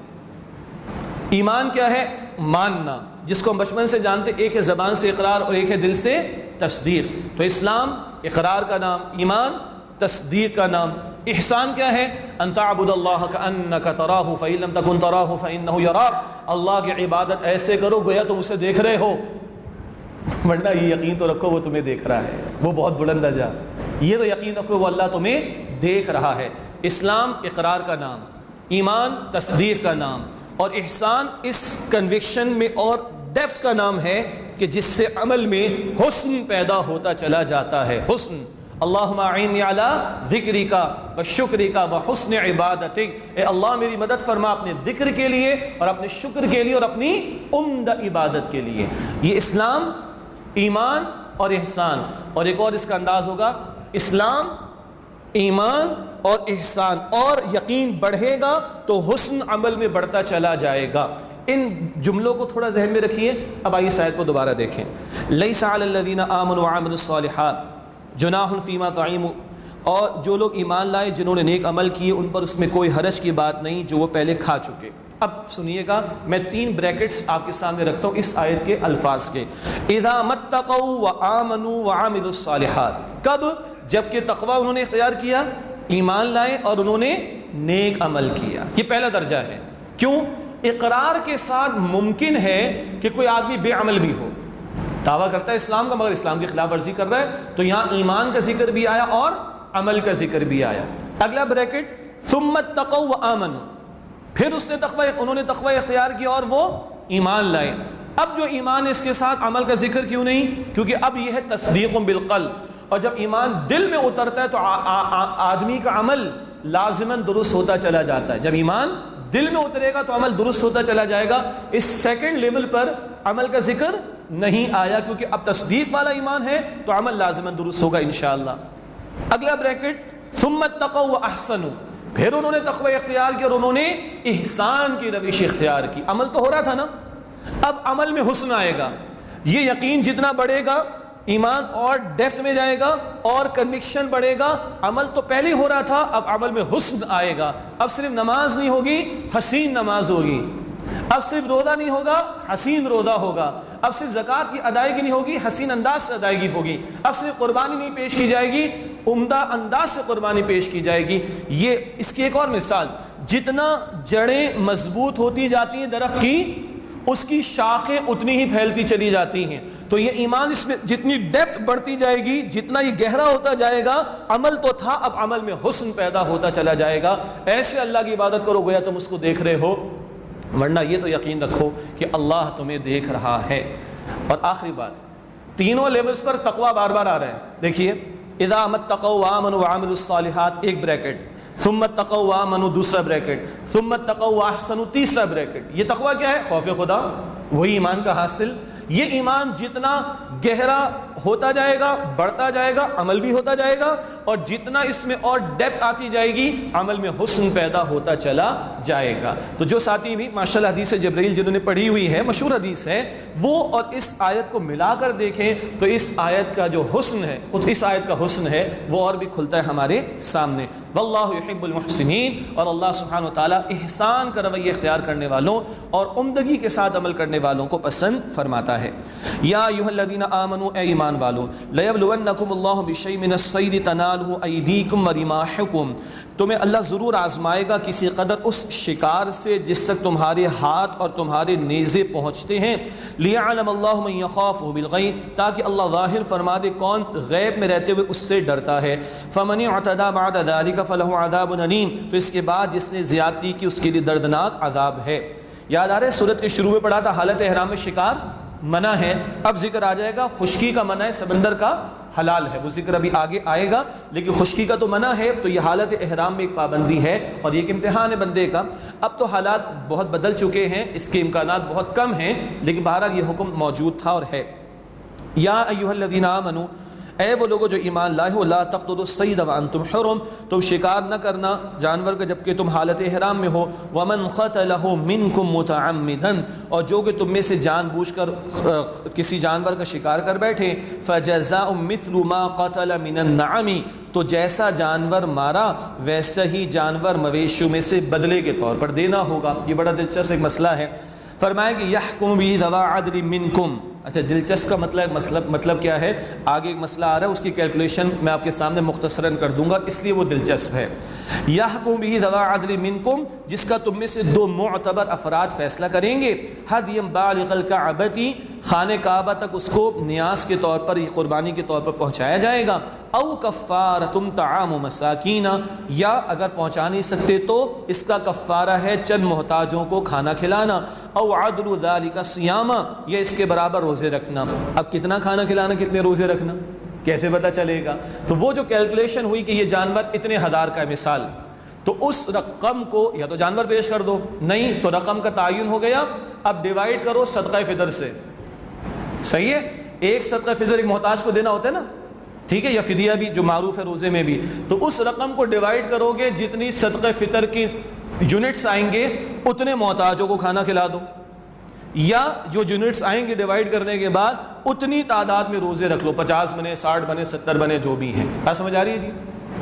ایمان کیا ہے؟ ماننا، جس کو ہم بچپن سے جانتے، ایک ہے زبان سے اقرار اور ایک ہے دل سے تصدیق. تو اسلام اقرار کا نام، ایمان تصدیق کا نام. احسان کیا ہے؟ ان تعبد اللہ کأنک تراہ فإن لم تکن تراہ فإنہ یراک. اللہ کی عبادت ایسے کرو گویا تم اسے دیکھ رہے ہو، ورنہ یہ یقین تو رکھو وہ تمہیں دیکھ رہا ہے. وہ بہت بلند درجہ، یہ تو یقین رکھو وہ اللہ تمہیں دیکھ رہا ہے. اسلام اقرار کا نام، ایمان تصدیق کا نام، اور احسان اس کنوکشن میں اور ڈیپتھ کا نام ہے کہ جس سے عمل میں حسن پیدا ہوتا چلا جاتا ہے. حسن. اللہم اعنی علی ذکرک وشکرک وحسن عبادتک. اے اللہ میری مدد فرما اپنے ذکر کے لیے اور اپنے شکر کے لیے اور اپنی عمدہ عبادت کے لیے. یہ اسلام، ایمان اور احسان. اور ایک اور اس کا انداز ہوگا، اسلام، ایمان اور احسان، اور یقین بڑھے گا تو حسن عمل میں بڑھتا چلا جائے گا. ان جملوں کو تھوڑا ذہن میں رکھیے. اب آئیے آیت کو دوبارہ دیکھیں. لیس علی الذین آمنوا وعملوا الصالحات جناح فیما طعموا. اور جو لوگ ایمان لائے جنہوں نے نیک عمل کیے ان پر اس میں کوئی حرج کی بات نہیں جو وہ پہلے کھا چکے. اب سنیے گا، میں 3 بریکٹس آپ کے سامنے رکھتا ہوں اس آیت کے الفاظ کے. اذا متقوا وآمنوا وعملوا الصالحات. کب؟ جبکہ تقوی انہوں نے اختیار کیا، ایمان لائے اور انہوں نے نیک عمل کیا. یہ پہلا درجہ ہے. کیوں؟ اقرار کے ساتھ ممکن ہے کہ کوئی آدمی بے عمل بھی ہو، دعویٰ کرتا ہے اسلام کا مگر اسلام کی خلاف ورزی کر رہا ہے. تو یہاں ایمان کا ذکر بھی آیا اور عمل کا ذکر بھی آیا. اگلا بریکٹ ثم اتقوا وآمنوا. پھر اس نے انہوں نے تقوی اختیار کیا اور وہ ایمان لائے. اب جو ایمان ہے اس کے ساتھ عمل کا ذکر کیوں نہیں؟ کیونکہ اب یہ ہے تصدیق بالقلب. اور جب ایمان دل میں اترتا ہے تو آدمی کا عمل لازماً درست ہوتا چلا جاتا ہے. جب ایمان دل میں اترے گا تو عمل درست ہوتا چلا جائے گا. اس سیکنڈ لیول پر عمل کا ذکر نہیں آیا کیونکہ اب تصدیق والا ایمان ہے تو عمل لازماً درست ہوگا انشاءاللہ. اگلا بریکٹ ثم اتقوا واحسنوا. پھر انہوں نے تقوی اختیار کیا اور انہوں نے احسان کی روش اختیار کی. عمل تو ہو رہا تھا نا، اب عمل میں حسن آئے گا. یہ یقین جتنا بڑھے گا ایمان اور ڈیپتھ میں جائے گا اور کنوکشن بڑھے گا. عمل تو پہلے ہو رہا تھا، اب عمل میں حسن آئے گا. اب صرف نماز نہیں ہوگی، حسین نماز ہوگی. اب صرف روزہ نہیں ہوگا، حسین روزہ ہوگا. اب صرف زکوٰۃ کی ادائیگی نہیں ہوگی، حسین انداز سے ادائیگی ہوگی. اب صرف قربانی نہیں پیش کی جائے گی، عمدہ انداز سے قربانی پیش کی جائے گی. یہ اس کی ایک اور مثال، جتنا جڑیں مضبوط ہوتی جاتی ہیں درخت کی، اس کی شاخیں اتنی ہی پھیلتی چلی جاتی ہیں. تو یہ ایمان اس میں جتنی ڈیپتھ بڑھتی جائے گی، جتنا یہ گہرا ہوتا جائے گا، عمل تو تھا اب عمل میں حسن پیدا ہوتا چلا جائے گا. ایسے اللہ کی عبادت کرو گویا تم اس کو دیکھ رہے ہو، ورنہ یہ تو یقین رکھو کہ اللہ تمہیں دیکھ رہا ہے. اور آخری بات، تینوں لیولز پر تقوی بار بار آ رہا ہے. دیکھیے، اذا متقوا وآمنوا وعملوا الصالحات ایک بریکٹ، ثم اتقوا وآمنوا دوسرا بریکٹ، ثم اتقوا واحسنوا تیسرا بریکٹ. یہ تقوی کیا ہے؟ خوف خدا، وہی ایمان کا حاصل. یہ ایمان جتنا گہرا ہوتا جائے گا، بڑھتا جائے گا، عمل بھی ہوتا جائے گا، اور جتنا اس میں اور ڈیپتھ آتی جائے گی عمل میں حسن پیدا ہوتا چلا جائے گا. تو جو ساتھی بھی ماشاءاللہ حدیث جبرائیل جنہوں نے پڑھی ہوئی ہے، مشہور حدیث ہے، وہ اور اس آیت کو ملا کر دیکھیں تو اس آیت کا جو حسن ہے، خود اس آیت کا حسن ہے وہ اور بھی کھلتا ہے ہمارے سامنے. واللہ یحب المحسنین. اور اللہ سبحانہ وتعالی احسان کا رویہ اختیار کرنے والوں اور عمدگی کے ساتھ عمل کرنے والوں کو پسند فرماتا ہے. یا ایھا الذین آمنوا، اے ایمان والو، لیبلونکم اللہ بشیء من الصید تنالہ ایدیکم ورماحکم. تمہیں اللہ ضرور آزمائے گا کسی قدر اس شکار سے جس تک تمہارے ہاتھ اور تمہارے نیزے پہنچتے ہیں. لیعلم اللہ من یخافہ بالغیب، تاکہ اللہ ظاہر فرما دے کون غیب میں رہتے ہوئے اس سے ڈرتا ہے. فمن اعتدی بعد ذلک فلہ عذاب علیم. تو اس کے بعد جس نے زیادتی کی اس کے لیے دردناک عذاب ہے. یاد آ رہا ہے سورت کے شروع میں پڑھا تھا حالت احرام میں شکار منع ہے. اب ذکر آ جائے گا خشکی کا منع ہے، سمندر کا حلال ہے. وہ ذکر ابھی آگے آئے گا، لیکن خشکی کا تو منع ہے. تو یہ حالت احرام میں ایک پابندی ہے اور یہ ایک امتحان ہے بندے کا. اب تو حالات بہت بدل چکے ہیں، اس کے امکانات بہت کم ہیں، لیکن بہرحال یہ حکم موجود تھا اور ہے. یا ایھا الذین آمنوا، اے وہ لوگوں جو ایمان لائے ہو، لا تقتلوا الصید وانتم حرم، تم شکار نہ کرنا جانور کا جبکہ تم حالت احرام میں ہو، ومن قتلہ منکم متعمدا، اور جو کہ تم میں سے جان بوجھ کر کسی جانور کا شکار کر بیٹھے، فجزاء مثل ما قتل من النعم، تو جیسا جانور مارا ویسا ہی جانور مویشیوں میں سے بدلے کے طور پر دینا ہوگا۔ یہ بڑا دلچسپ ایک مسئلہ ہے۔ فرمایا کہ یحکم بہ ذوی عدل منکم، اچھا دلچسپ کا مطلب کیا ہے؟ آگے ایک مسئلہ آ رہا ہے، اس کی کیلکولیشن میں آپ کے سامنے مختصراً کر دوں گا، اس لیے وہ دلچسپ ہے۔ یحکم بہ ذوی عدل منکم، جس کا تم میں سے دو معتبر افراد فیصلہ کریں گے، ہدی بالغ الکعبۃ، خانہ کعبہ تک اس کو نیاز کے طور پر، قربانی کے طور پر پہنچایا جائے گا، او کفارۃ طعام مساکین، یا اگر پہنچا نہیں سکتے تو اس کا کفارہ ہے چند محتاجوں کو کھانا کھلانا، او عدل ذلک صیاما، یا اس کے برابر روزے رکھنا۔ اب کتنا کھانا کھلانا، کتنے روزے رکھنا، کیسے پتہ چلے گا؟ تو وہ جو کیلکولیشن ہوئی کہ یہ جانور اتنے ہزار کا ہے مثال، تو اس رقم کو یا تو جانور پیش کر دو، نہیں تو رقم کا تعین ہو گیا، اب ڈیوائڈ کرو صدقہ فطر سے، صحیح ہے؟ ایک صدقہ فطر ایک محتاج کو دینا ہوتا ہے نا، ٹھیک ہے، یا فدیہ بھی جو معروف ہے روزے میں بھی، تو اس رقم کو ڈیوائڈ کرو گے، جتنی صدقہ فطر کی یونٹس آئیں گے اتنے محتاجوں کو کھانا کھلا دو، یا جو یونٹس آئیں گے ڈیوائڈ کرنے کے بعد اتنی تعداد میں روزے رکھ لو، 50 بنے، 60 بنے، 70 بنے، جو بھی ہیں۔ بات سمجھ آ رہی ہے جی؟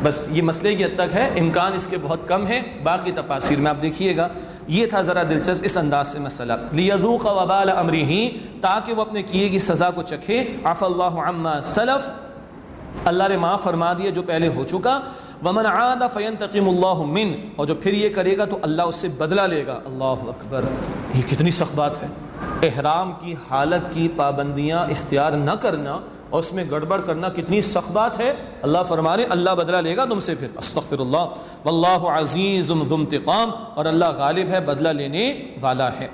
بس یہ مسئلے کی حد تک ہے، امکان اس کے بہت کم ہے، باقی تفاسیر میں آپ دیکھیے گا۔ یہ تھا ذرا دلچسپ اس انداز سے مسئلہ، لیذوق وبال امرہ، تاکہ وہ اپنے کیے کی سزا کو چکھے، عفا اللہ عما سلف، اللہ نے معاف فرما دیا جو پہلے ہو چکا، ومن عاد فینتقم اللہ من، اور جو پھر یہ کرے گا تو اللہ اس سے بدلہ لے گا۔ اللہ اکبر، یہ کتنی سخت بات ہے، احرام کی حالت کی پابندیاں اختیار نہ کرنا اور اس میں گڑبڑ کرنا کتنی سخت بات ہے۔ اللہ فرما رہے اللہ بدلہ لے گا تم سے پھر، استغفر اللہ، واللہ عزیز ذو انتقام، اور اللہ غالب ہے، بدلہ لینے والا ہے۔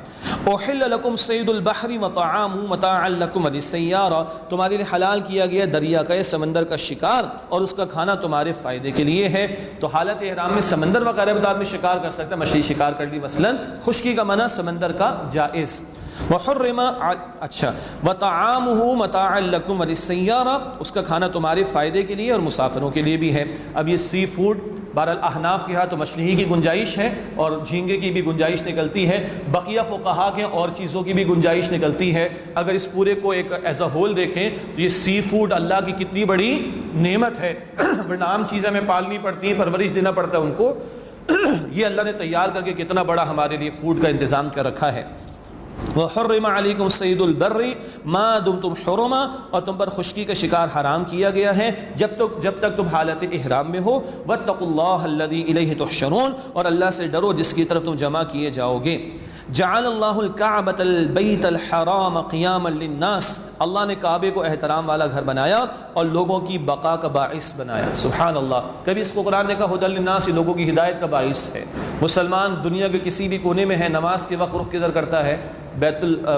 احل لکم صید البحر وطعامہ متاعا لکم وللسیارہ، تمہارے لیے حلال کیا گیا دریا کا، سمندر کا شکار، اور اس کا کھانا تمہارے فائدے کے لیے ہے۔ تو حالت احرام میں سمندر وغیرہ میں آدمی شکار کر سکتا ہے، مچھلی شکار کر لی مثلا، خشکی کا منع، سمندر کا جائز۔ وحرم، اچھا، وطعامہ متاعا لکم وللسیارہ، اس کا کھانا تمہارے فائدے کے لیے اور مسافروں کے لیے بھی ہے۔ اب یہ سی فوڈ بہرحال احناف کے ہاں تو مچھلی ہی کی گنجائش ہے اور جھینگے کی بھی گنجائش نکلتی ہے، بقیہ فقہا کے اور چیزوں کی بھی گنجائش نکلتی ہے۔ اگر اس پورے کو ایک ایز اے ہول دیکھیں تو یہ سی فوڈ اللہ کی کتنی بڑی نعمت ہے، ورنہ عام چیزیں ہمیں پالنی پڑتی ہیں، پرورش دینا پڑتا ہے ان کو، یہ اللہ نے تیار کر کے کتنا بڑا ہمارے لیے فوڈ کا انتظام کر رکھا ہے۔ وحرم علیکم صید البر ما دمتم حرما، اور تم پر خشکی کا شکار حرام کیا گیا ہے جب تک تم حالت احرام میں ہو۔ واتقوا اللہ الذی الیہ تحشرون، اور اللہ سے ڈرو جس کی طرف تم جمع کیے جاؤ گے۔ جعل اللہ الکعبۃ البیت الحرام قیاما للناس، اللہ نے کعبے کو احترام والا گھر بنایا اور لوگوں کی بقا کا باعث بنایا۔ سبحان اللہ، کبھی اس کو قرآن نے کہا ھدی للناس، لوگوں کی ہدایت کا باعث ہے۔ مسلمان دنیا کے کسی بھی کونے میں ہے، نماز کے وقت رخ کدھر کرتا ہے؟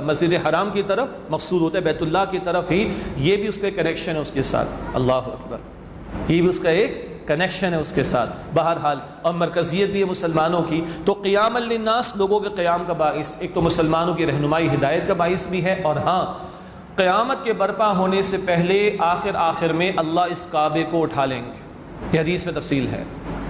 مسجد حرام کی طرف مقصود ہوتا ہے، بیت اللہ کی طرف ہی، یہ بھی اس کا کنیکشن ہے اس کے ساتھ، اللہ اکبر، یہ بھی اس کا ایک کنیکشن ہے اس کے ساتھ، بہرحال، اور مرکزیت بھی ہے مسلمانوں کی۔ تو قیام للناس، لوگوں کے قیام کا باعث، ایک تو مسلمانوں کی رہنمائی ہدایت کا باعث بھی ہے، اور ہاں قیامت کے برپا ہونے سے پہلے آخر میں اللہ اس کعبے کو اٹھا لیں گے، یہ حدیث میں تفصیل ہے،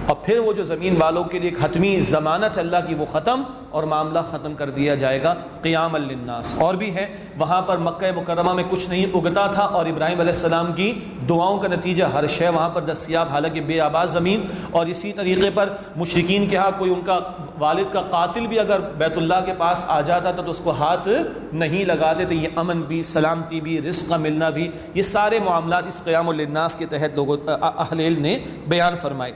اور پھر وہ جو زمین والوں کے لیے ایک حتمی ضمانت ہے اللہ کی، وہ ختم اور معاملہ ختم کر دیا جائے گا، قیام للناس۔ اور بھی ہے، وہاں پر مکہ مکرمہ میں کچھ نہیں اگتا تھا، اور ابراہیم علیہ السلام کی دعاؤں کا نتیجہ ہر شے وہاں پر دستیاب، حالانکہ بے آباد زمین، اور اسی طریقے پر مشرکین کے ہاں کوئی ان کا والد کا قاتل بھی اگر بیت اللہ کے پاس آ جاتا تھا تو اس کو ہاتھ نہیں لگاتے تھے۔ یہ امن بھی، سلامتی بھی، رزق کا ملنا بھی، یہ سارے معاملات اس قیام للناس کے تحت لوگوں اہل علم نے بیان فرمائے۔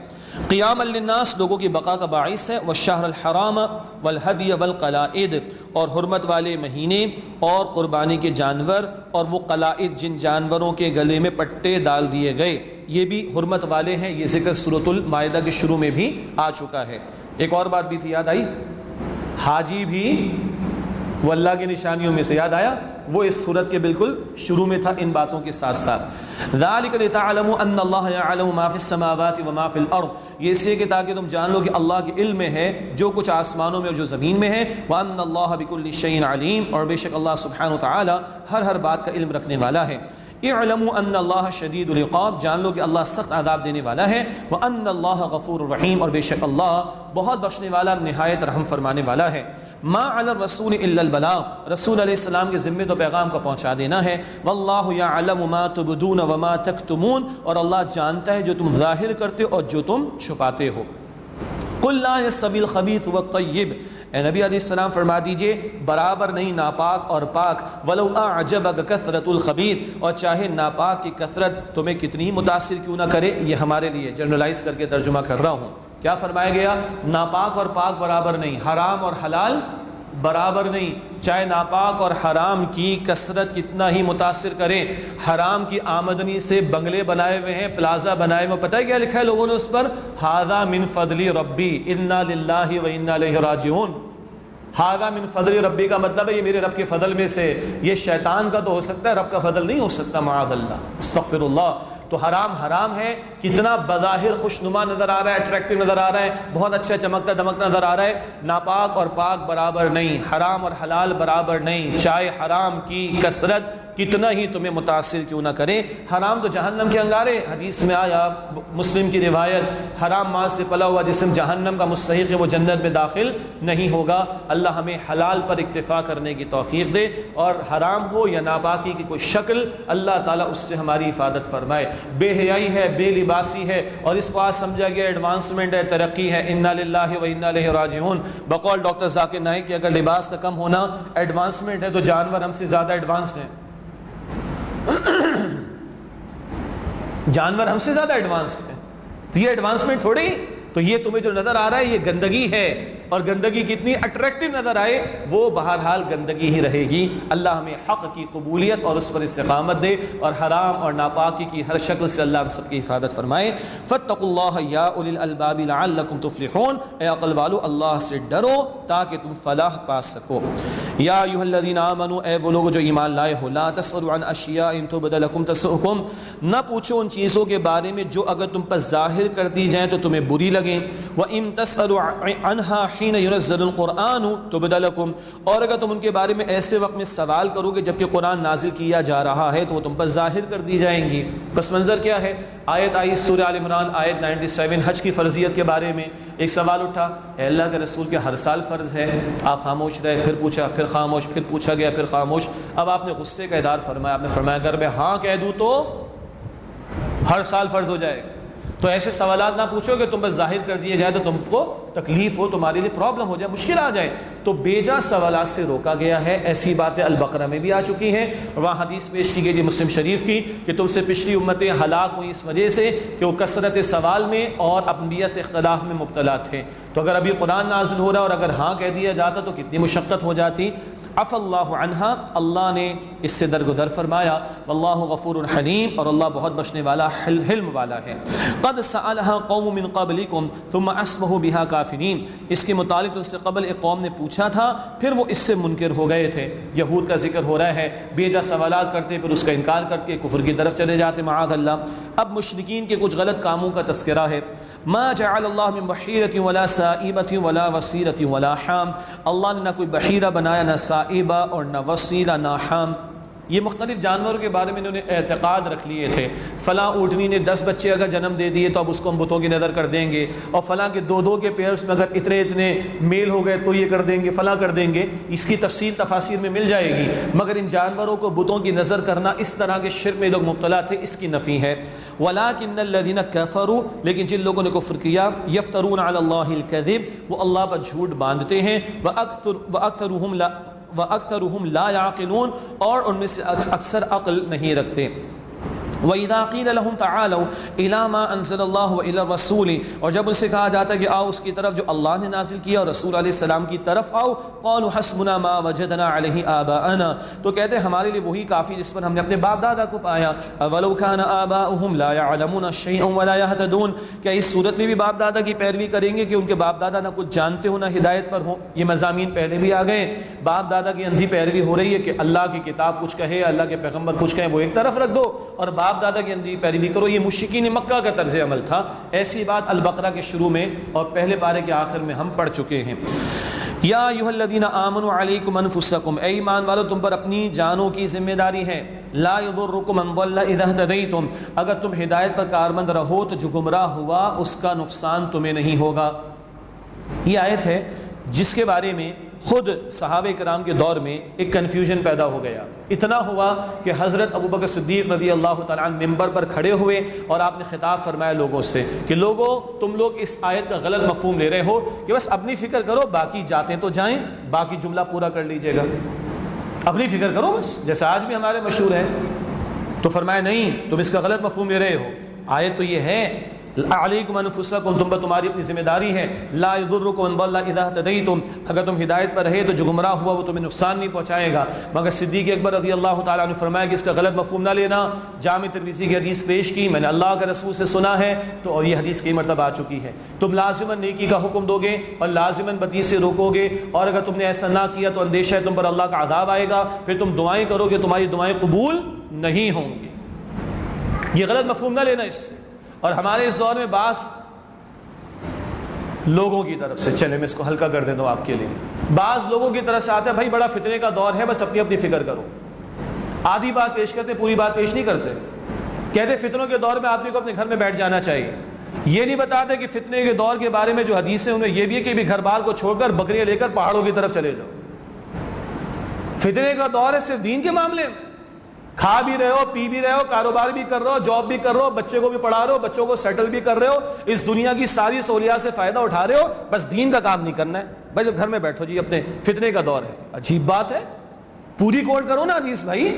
قیام للناس لوگوں کی بقا کا باعث ہے، والشہر الحرام والہدی والقلائد، اور حرمت والے مہینے اور قربانی کے جانور اور وہ قلائد جن جانوروں کے گلے میں پٹے ڈال دیے گئے، یہ بھی حرمت والے ہیں، یہ ذکر سورۃ المائدہ کے شروع میں بھی آ چکا ہے۔ ایک اور بات بھی تھی، یاد آئی؟ حاجی بھی وہ اللہ کی نشانیوں میں سے، یاد آیا؟ وہ اس صورت کے بالکل شروع میں تھا ان باتوں کے ساتھ ساتھ۔ ذالک لتعلموا ان اللہ یعلم ما فی السماوات وما فی الارض، یہ اس لیے کہ تاکہ تم جان لو کہ اللہ کے علم میں ہے جو کچھ آسمانوں میں اور جو زمین میں ہے، وان اللہ بکل شیء علیم، اور بے شک اللہ سبحانہ و تعالی ہر بات کا علم رکھنے والا ہے۔ اعلموا ان اللہ شدید العقاب، جان لو کہ اللہ سخت عذاب دینے والا ہے، وان اللہ غفور الرحیم، اور بے شک اللہ بہت بخشنے والا نہایت رحم فرمانے والا ہے۔ ما علی الرسول الا البلاغ، رسول علیہ السلام کے ذمے تو پیغام کو پہنچا دینا ہے۔ واللہ یعلم ما تبدون وما تکتمون، اور اللہ جانتا ہے جو تم ظاہر کرتے ہو اور جو تم چھپاتے ہو۔ قل لا یستوی الخبیث والطیب، اے نبی علیہ السلام فرما دیجئے برابر نہیں ناپاک اور پاک، ولو اعجبک کثرت الخبیث، اور چاہے ناپاک کی کثرت تمہیں کتنی ہی متاثر کیوں نہ کرے۔ یہ ہمارے لیے جنرلائز کر کے ترجمہ کر رہا ہوں۔ کیا فرمایا گیا؟ ناپاک اور پاک برابر نہیں، حرام اور حلال برابر نہیں، چاہے ناپاک اور حرام کی کثرت کتنا ہی متاثر کرے۔ حرام کی آمدنی سے بنگلے بنائے ہوئے ہیں، پلازا بنائے ہوئے، پتہ ہے کیا لکھا ہے لوگوں نے اس پر؟ ھذا من فضل ربی انا للہ و انا الیہ راجعون۔ ھذا من فضل ربی کا مطلب ہے یہ میرے رب کے فضل میں سے، یہ شیطان کا تو ہو سکتا ہے، رب کا فضل نہیں ہو سکتا، معاذ اللہ، استغفر اللہ۔ تو حرام حرام ہے، کتنا بظاہر خوشنما نظر آ رہا ہے، اٹریکٹیو نظر آ رہا ہے، بہت اچھا چمکتا دمکتا نظر آ رہا ہے۔ ناپاک اور پاک برابر نہیں، حرام اور حلال برابر نہیں، چاہے حرام کی کثرت کتنا ہی تمہیں متاثر کیوں نہ کرے۔ حرام تو جہنم کے انگارے، حدیث میں آیا، مسلم کی روایت، حرام مال سے پلا ہوا جسم جہنم کا مستحق ہے، وہ جنت میں داخل نہیں ہوگا۔ اللہ ہمیں حلال پر اکتفا کرنے کی توفیق دے، اور حرام ہو یا ناپاکی کی کوئی شکل، اللہ تعالیٰ اس سے ہماری حفاظت فرمائے۔ بے حیائی ہے، بے لباسی ہے، اور اس کو آج سمجھا گیا ایڈوانسمنٹ ہے، ترقی ہے۔ انا للہ و انا الیہ راجعون۔ بقول ڈاکٹر ذاکر نائک کہ اگر لباس کا کم ہونا ایڈوانسمنٹ ہے تو جانور ہم سے زیادہ ایڈوانسڈ ہیں، جانور ہم سے زیادہ ایڈوانسڈ ہیں، تو یہ ایڈوانسمنٹ تھوڑی، تو یہ تمہیں جو نظر آ رہا ہے یہ گندگی ہے، اور گندگی کتنی اٹریکٹیو نظر آئے وہ بہرحال گندگی ہی رہے گی۔ اللہ ہمیں حق کی قبولیت اور اس پر استقامت دے، اور حرام اور ناپاکی کی ہر شکل سے اللہ ہم سب کی حفاظت فرمائے۔ فاتقوا اللہ یا اولی الالباب لعلکم تفلحون، اے عقل والو اللہ سے ڈرو تاکہ تم فلاح پا سکو۔ یا ایھا الذین آمنوا، اے وہ لوگ جو ایمان لائے ہو، لا تسألوا عن اشیاء ان تبد لکم تسؤکم، نہ پوچھو ان چیزوں کے بارے میں جو اگر تم پر ظاہر کر دی جائیں تو تمہیں بری لگیں۔ وَإِن تَسْأَلُوا عَنْهَا حِينَ يُنَزَّلُ الْقُرْآنُ تُبْدَ لَكُمْ، اور اگر تم ان کے بارے میں ایسے وقت میں سوال کرو گے جبکہ قرآن نازل کیا جا رہا ہے تو وہ تم پر ظاہر کر دی جائیں گی۔ پس منظر کیا ہے؟ آیت آئی سورہ آل عمران آیت 97، حج کی فرضیت کے بارے میں ایک سوال اٹھا، اے اللہ کے رسول کے ہر سال فرض ہے، آپ خاموش رہے، پھر پوچھا، پھر خاموش، پھر پوچھا گیا، پھر خاموش۔ اب آپ نے غصے کا اظہار فرمایا، آپ نے فرمایا اگر میں ہاں کہہ دوں تو ہر سال فرض ہو جائے گا۔ تو ایسے سوالات نہ پوچھو کہ تم بس ظاہر کر دیے جائے تو تم کو تکلیف ہو، تمہارے لیے پرابلم ہو جائے، مشکل آ جائے، تو بیجا سوالات سے روکا گیا ہے۔ ایسی باتیں البقرہ میں بھی آ چکی ہیں، وہاں حدیث پیش کی گئی تھی مسلم شریف کی کہ تم سے پچھلی امتیں ہلاک ہوئی اس وجہ سے کہ وہ کثرت سوال میں اور انبیاء سے اختلاف میں مبتلا تھے۔ تو اگر ابھی قرآن نازل ہو رہا ہے اور اگر ہاں کہہ دیا جاتا تو کتنی مشقت ہو جاتی۔ عفا اللہ عنہا، اللہ نے اس سے درگزر فرمایا۔ واللہ غفور حلیم، اور اللہ بہت بخشنے والا حلم والا ہے۔ قد سألها قوم من قبلکم ثم اصبحوا بها کافرین، اس کے متعلق اس سے قبل ایک قوم نے پوچھا تھا پھر وہ اس سے منکر ہو گئے تھے۔ یہود کا ذکر ہو رہا ہے، بیجا سوالات کرتے پھر اس کا انکار کر کے کفر کی طرف چلے جاتے، معاذ اللہ۔ اب مشرکین کے کچھ غلط کاموں کا تذکرہ ہے۔ ما جعل اللہ من بحیرۃ ولا سائبۃ ولا وصیلۃ ولا حام، اللہ نے نہ کوئی بحیرہ بنایا، نہ سائبہ اور نہ وصیلہ نہ حام۔ یہ مختلف جانوروں کے بارے میں انہوں نے اعتقاد رکھ لیے تھے، فلاں اونٹنی نے 10 بچے اگر جنم دے دیے تو اب اس کو ہم بتوں کی نظر کر دیں گے، اور فلاں کے 2 کے پیئرس میں اگر اتنے میل ہو گئے تو یہ کر دیں گے، فلاں کر دیں گے۔ اس کی تفصیل تفاسیر میں مل جائے گی، مگر ان جانوروں کو بتوں کی نظر کرنا، اس طرح کے شرک میں لوگ مبتلا تھے، اس کی نفی ہے۔ وَلَٰكِنَّ الَّذِينَ كَفَرُوا، لیکن جن لوگوں نے کفر کیا، يَفْتَرُونَ عَلَى اللَّهِ الْكَذِبَ، وہ اللہ پر جھوٹ باندھتے ہیں، وَأَكْثَرُهُمْ لَا يَعْقِلُونَ، اور ان میں سے اکثر عقل نہیں رکھتے۔ وَإِذَا قِيلَ لَهُمْ تَعَالَوْا إِلَىٰ مَا أَنزَلَ اللَّهُ وَإِلَى الرَّسُولِ، اور جب ان سے کہا جاتا ہے کہ آؤ اس کی طرف جو اللہ نے نازل کیا اور رسول علیہ السلام کی طرف آؤ، قَالُوا حَسْبُنَا مَا وَجَدْنَا عَلَيْهِ آبَاءَنَا، تو کہتے ہیں ہمارے لیے وہی کافی جس پر ہم نے اپنے باپ دادا کو پایا۔ أَوَلَوْ كَانَ آبَاؤُهُمْ لَا يَعْلَمُونَ شَيْئًا وَلَا يَهْتَدُونَ، کیا اس صورت میں بھی باپ دادا کی پیروی کریں گے کہ ان کے باپ دادا نہ کچھ جانتے ہوں نہ ہدایت پر ہوں؟ یہ مضامین پہلے بھی آ گئے۔ باپ دادا کی اندھی پیروی ہو رہی ہے کہ اللہ کی کتاب کچھ کہے، اللہ کے پیغمبر کچھ کہیں، وہ ایک طرف رکھ دو، اور باپ دادا کی اندھی پیروی کرو، یہ مشرکین مکہ کا طرز عمل تھا۔ ایسی بات البقرہ کے شروع میں اور پہلے پارے کے آخر میں ہم پڑھ چکے ہیں۔ یا ایھا الذین آمنوا علیکم انفسکم، اے ایمان والو تم پر اپنی جانوں کی ذمہ داری ہے، لا یضرکم من ضل اذا اہتدیتم، اگر تم ہدایت پر کارمند رہو تو جو گمراہ ہوا اس کا نقصان تمہیں نہیں ہوگا۔ یہ آیت ہے جس کے بارے میں خود صحابہ کرام کے دور میں ایک کنفیوژن پیدا ہو گیا، اتنا ہوا کہ حضرت ابوبکر صدیق رضی اللہ تعالیٰ عنہ ممبر پر کھڑے ہوئے اور آپ نے خطاب فرمایا لوگوں سے کہ لوگوں تم لوگ اس آیت کا غلط مفہوم لے رہے ہو کہ بس اپنی فکر کرو، باقی جاتے تو جائیں، باقی جملہ پورا کر لیجئے گا، اپنی فکر کرو بس، جیسا آج بھی ہمارے مشہور ہے۔ تو فرمایا نہیں، تم اس کا غلط مفہوم لے رہے ہو، آیت تو یہ ہے علیکم انفسکم، تم پر تمہاری اپنی ذمہ داری ہے، لا یضرکم من ضل اذا اہتدیتم، اگر تم ہدایت پر رہے تو جو گمراہ ہوا وہ تمہیں نقصان نہیں پہنچائے گا۔ مگر صدیق اکبر رضی اللہ تعالیٰ عنہ فرمایا کہ اس کا غلط مفہوم نہ لینا، جامع ترمذی کی حدیث پیش کی، میں نے اللہ کے رسول سے سنا ہے تو، اور یہ حدیث کئی مرتبہ آ چکی ہے، تم لازماً نیکی کا حکم دو گے اور لازماً بدی سے روکو گے، اور اگر تم نے ایسا نہ کیا تو اندیشہ ہے تم پر اللہ کا عذاب آئے گا، پھر تم دعائیں کرو گے تمہاری دعائیں قبول نہیں ہوں گی۔ یہ غلط مفہوم نہ لینا اس سے۔ اور ہمارے اس دور میں بعض لوگوں کی طرف سے، چلے میں اس کو ہلکا کر دیتا ہوں آپ کے لیے، بعض لوگوں کی طرف سے آتا ہے بھائی بڑا فتنے کا دور ہے، بس اپنی اپنی فکر کرو، آدھی بات پیش کرتے پوری بات پیش نہیں کرتے، کہتے فتنوں کے دور میں آدمی کو اپنے گھر میں بیٹھ جانا چاہیے، یہ نہیں بتاتے کہ فتنے کے دور کے بارے میں جو حدیث ہے انہیں یہ بھی ہے کہ بھی گھر بار کو چھوڑ کر بکریاں لے کر پہاڑوں کی طرف چلے جاؤ۔ فتنے کا دور ہے صرف دین کے معاملے میں، کھا بھی رہے ہو، پی بھی رہے ہو، کاروبار بھی کر رہے ہو، جاب بھی کر رہے ہو، بچے کو بھی پڑھا رہے ہو، بچوں کو سیٹل بھی کر رہے ہو، اس دنیا کی ساری سہولیات سے فائدہ اٹھا رہے ہو، بس دین کا کام نہیں کرنا ہے، بھائی گھر میں بیٹھو جی، اپنے فتنے کا دور ہے۔ عجیب بات ہے، پوری کوٹ کرو نا حدیث بھائی،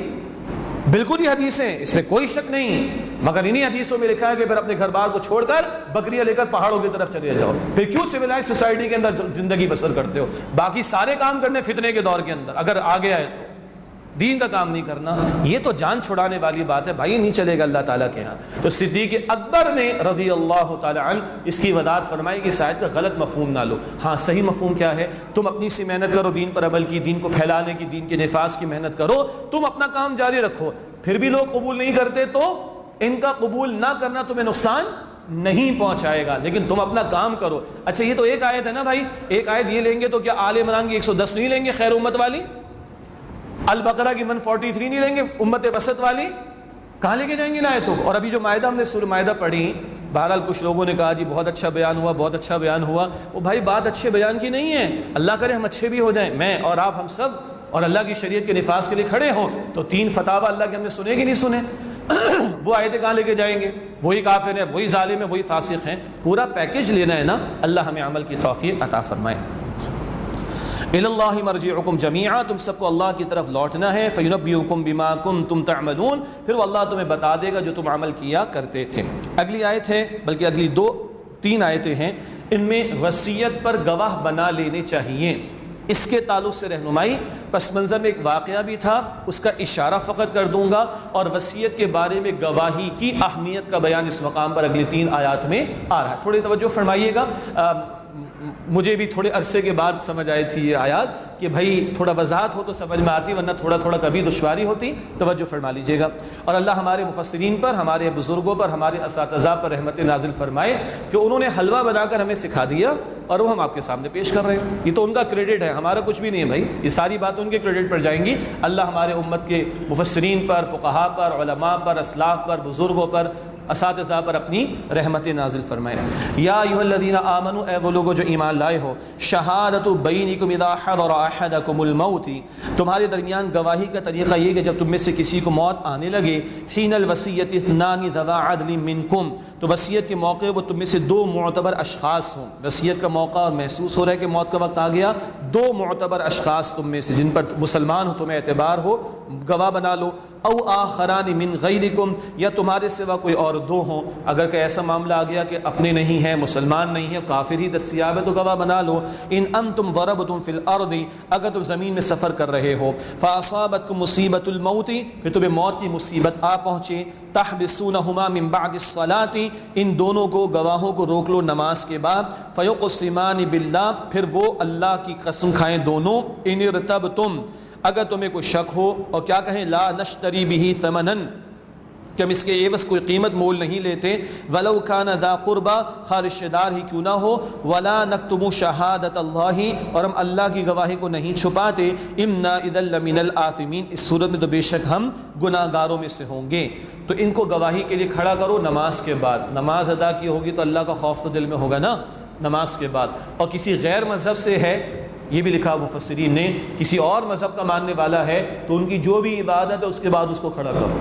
بالکل ہی حدیث ہے، اس میں کوئی شک نہیں، مگر انہی حدیثوں میں لکھا ہے کہ پھر اپنے گھر بار کو چھوڑ کر بکریاں لے کر پہاڑوں کی طرف چلے جاؤ، پھر کیوں سویلائز سوسائٹی کے اندر زندگی بسر کرتے ہو؟ باقی سارے کام کرنے فتنے کے دور کے اندر، اگر آگے آئے تو دین کا کام نہیں کرنا، یہ تو جان چھڑانے والی بات ہے بھائی، نہیں چلے گا اللہ تعالیٰ کے ہاں۔ تو صدیق اکبر نے رضی اللہ تعالیٰ عنہ اس کی وضاحت فرمائی کہ اس آیت کا غلط مفہوم نہ لو، ہاں صحیح مفہوم کیا ہے، تم اپنی سی محنت کرو، دین پر عمل کی، دین کو پھیلانے کی، دین کے نفاذ کی محنت کرو، تم اپنا کام جاری رکھو، پھر بھی لوگ قبول نہیں کرتے تو ان کا قبول نہ کرنا تمہیں نقصان نہیں پہنچائے گا، لیکن تم اپنا کام کرو۔ اچھا یہ تو ایک آیت ہے نا بھائی، ایک آیت یہ لیں گے تو کیا آل عمران کی 110 نہیں لیں گے خیر امت والی؟ البقرہ کی 143 نہیں لیں گے امت وسط والی؟ کہاں لے کے جائیں گے آیتوں کو؟ اور ابھی جو مائدہ ہم نے سورہ مائدہ پڑھی، بہرحال کچھ لوگوں نے کہا جی بہت اچھا بیان ہوا، بہت اچھا بیان ہوا، وہ بھائی بات اچھے بیان کی نہیں ہے، اللہ کرے ہم اچھے بھی ہو جائیں، میں اور آپ ہم سب، اور اللہ کی شریعت کے نفاذ کے لیے کھڑے ہوں، تو 3 فتاوی اللہ کے ہم نے سنے کہ نہیں سنے؟ وہ آیتیں کہاں لے کے جائیں گے؟ وہی کافر ہیں، وہی ظالم ہیں، وہی فاسق ہیں، پورا پیکج لینا ہے نا۔ اللہ ہمیں عمل کی توفیق عطا فرمائے۔ الی اللہ مرجعکم جمیعا، تم سب کو اللہ کی طرف لوٹنا ہے، فینبئکم بما کنتم تعملون، پھر وہ اللہ تمہیں بتا دے گا جو تم عمل کیا کرتے تھے۔ اگلی آیت ہے، بلکہ اگلی 2-3 آیتیں ہیں، ان میں وصیت پر گواہ بنا لینے چاہیے، اس کے تعلق سے رہنمائی، پس منظر میں ایک واقعہ بھی تھا، اس کا اشارہ فقط کر دوں گا، اور وصیت کے بارے میں گواہی کی اہمیت کا بیان اس مقام پر اگلی 3 آیات میں آ رہا ہے۔ تھوڑی توجہ فرمائیے گا، مجھے بھی تھوڑے عرصے کے بعد سمجھ آئی تھی یہ آیات کہ بھائی تھوڑا وضاحت ہو تو سمجھ میں آتی، ورنہ تھوڑا تھوڑا کبھی دشواری ہوتی، توجہ فرما لیجیے گا۔ اور اللہ ہمارے مفسرین پر، ہمارے بزرگوں پر، ہمارے اساتذہ پر رحمت نازل فرمائے کہ انہوں نے حلوہ بنا کر ہمیں سکھا دیا اور وہ ہم آپ کے سامنے پیش کر رہے ہیں، یہ تو ان کا کریڈٹ ہے، ہمارا کچھ بھی نہیں ہے بھائی، یہ ساری باتیں ان کے کریڈٹ پر جائیں گی۔ اللہ ہمارے امت کے مفسرین پر، فقہاء پر، علماء پر، اسلاف پر، بزرگوں پر، اساتذہ پر اپنی رحمت نازل فرمائے۔ یا ایھا الذین آمنوا، اے وہ لوگو جو ایمان لائے ہو، شہادت بینکم اذا حضر احدکم الموت، تمہارے درمیان گواہی کا طریقہ یہ کہ جب تم میں سے کسی کو موت آنے لگے، حین الوصیۃ اثنان ذوا عدل منکم، تو وصیت کے موقع وہ تم میں سے 2 معتبر اشخاص ہوں، وصیت کا موقع اور محسوس ہو رہا ہے کہ موت کا وقت آ گیا، 2 معتبر اشخاص تم میں سے جن پر مسلمان ہو، تمہیں اعتبار ہو، گواہ بنا لو، او آخران من غیرکم، یا تمہارے سوا کوئی اور 2 ہوں، اگر کہ ایسا معاملہ آ گیا کہ اپنے نہیں ہیں، مسلمان نہیں ہیں، کافر ہی دستیاب ہے تو گواہ بنا لو۔ ان انتم ضربتم فی الارض، اگر تم زمین میں سفر کر رہے ہو، فاصابتکم مصیبت الموت، پھر تمہیں موت کی مصیبت آ پہنچے، تحبسونہما من بعد الصلاۃ، ان دونوں کو گواہوں کو روک لو نماز کے بعد، فیقسمان باللہ، پھر وہ اللہ کی قسم کھائیں دونوں، ان ارتبتم، اگر تمہیں کوئی شک ہو، اور کیا کہیں، لا نشتری بہ ثمنا، کہ ہم اس کے عوض کوئی قیمت مول نہیں لیتے. ولو کان ذا قربا، خواہ رشتہ دار ہی کیوں نہ ہو. ولا نکتم شہادت اللہ، اور ہم اللہ کی گواہی کو نہیں چھپاتے. انا اذا لمن الآثمین، اس صورت میں تو بے شک ہم گناہ گاروں میں سے ہوں گے. تو ان کو گواہی کے لیے کھڑا کرو نماز کے بعد. نماز ادا کی ہوگی تو اللہ کا خوف تو دل میں ہوگا نا نماز کے بعد. اور کسی غیر مذہب سے ہے، یہ بھی لکھا مفسرین نے، کسی اور مذہب کا ماننے والا ہے تو ان کی جو بھی عبادت ہے اس کے بعد اس کو کھڑا کرو.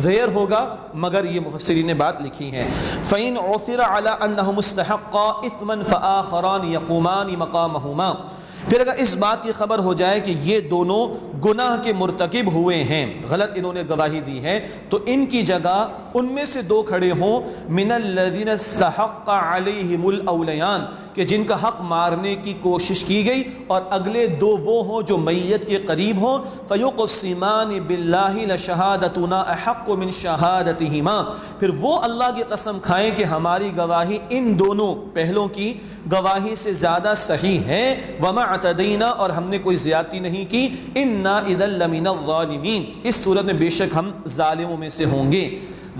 غیر ہوگا مگر یہ مفسرین نے بات لکھی ہے. فَإِنْ عُثِرَ عَلَىٰ أَنَّهُ مُسْتَحَقَّ إِثْمًا فَآخَرَانِ يَقُومَانِ مَقَامَهُمَا، پھر اگر اس بات کی خبر ہو جائے کہ یہ دونوں گناہ کے مرتکب ہوئے ہیں، غلط انہوں نے گواہی دی ہے، تو ان کی جگہ ان میں سے دو کھڑے ہوں من الذین استحق علیہم الاولیان، کہ جن کا حق مارنے کی کوشش کی گئی، اور اگلے دو وہ ہوں جو میت کے قریب ہوں. فیقسمان باللہ لشہادتنا احق من شہادتہما، پھر وہ اللہ کی قسم کھائیں کہ ہماری گواہی ان دونوں پہلوں کی گواہی سے زیادہ صحیح ہے. وما اعتدینا، اور ہم نے کوئی زیادتی نہیں کی. انا اذا لمن الظالمین، اس صورت میں بے شک ہم ظالموں میں سے ہوں گے.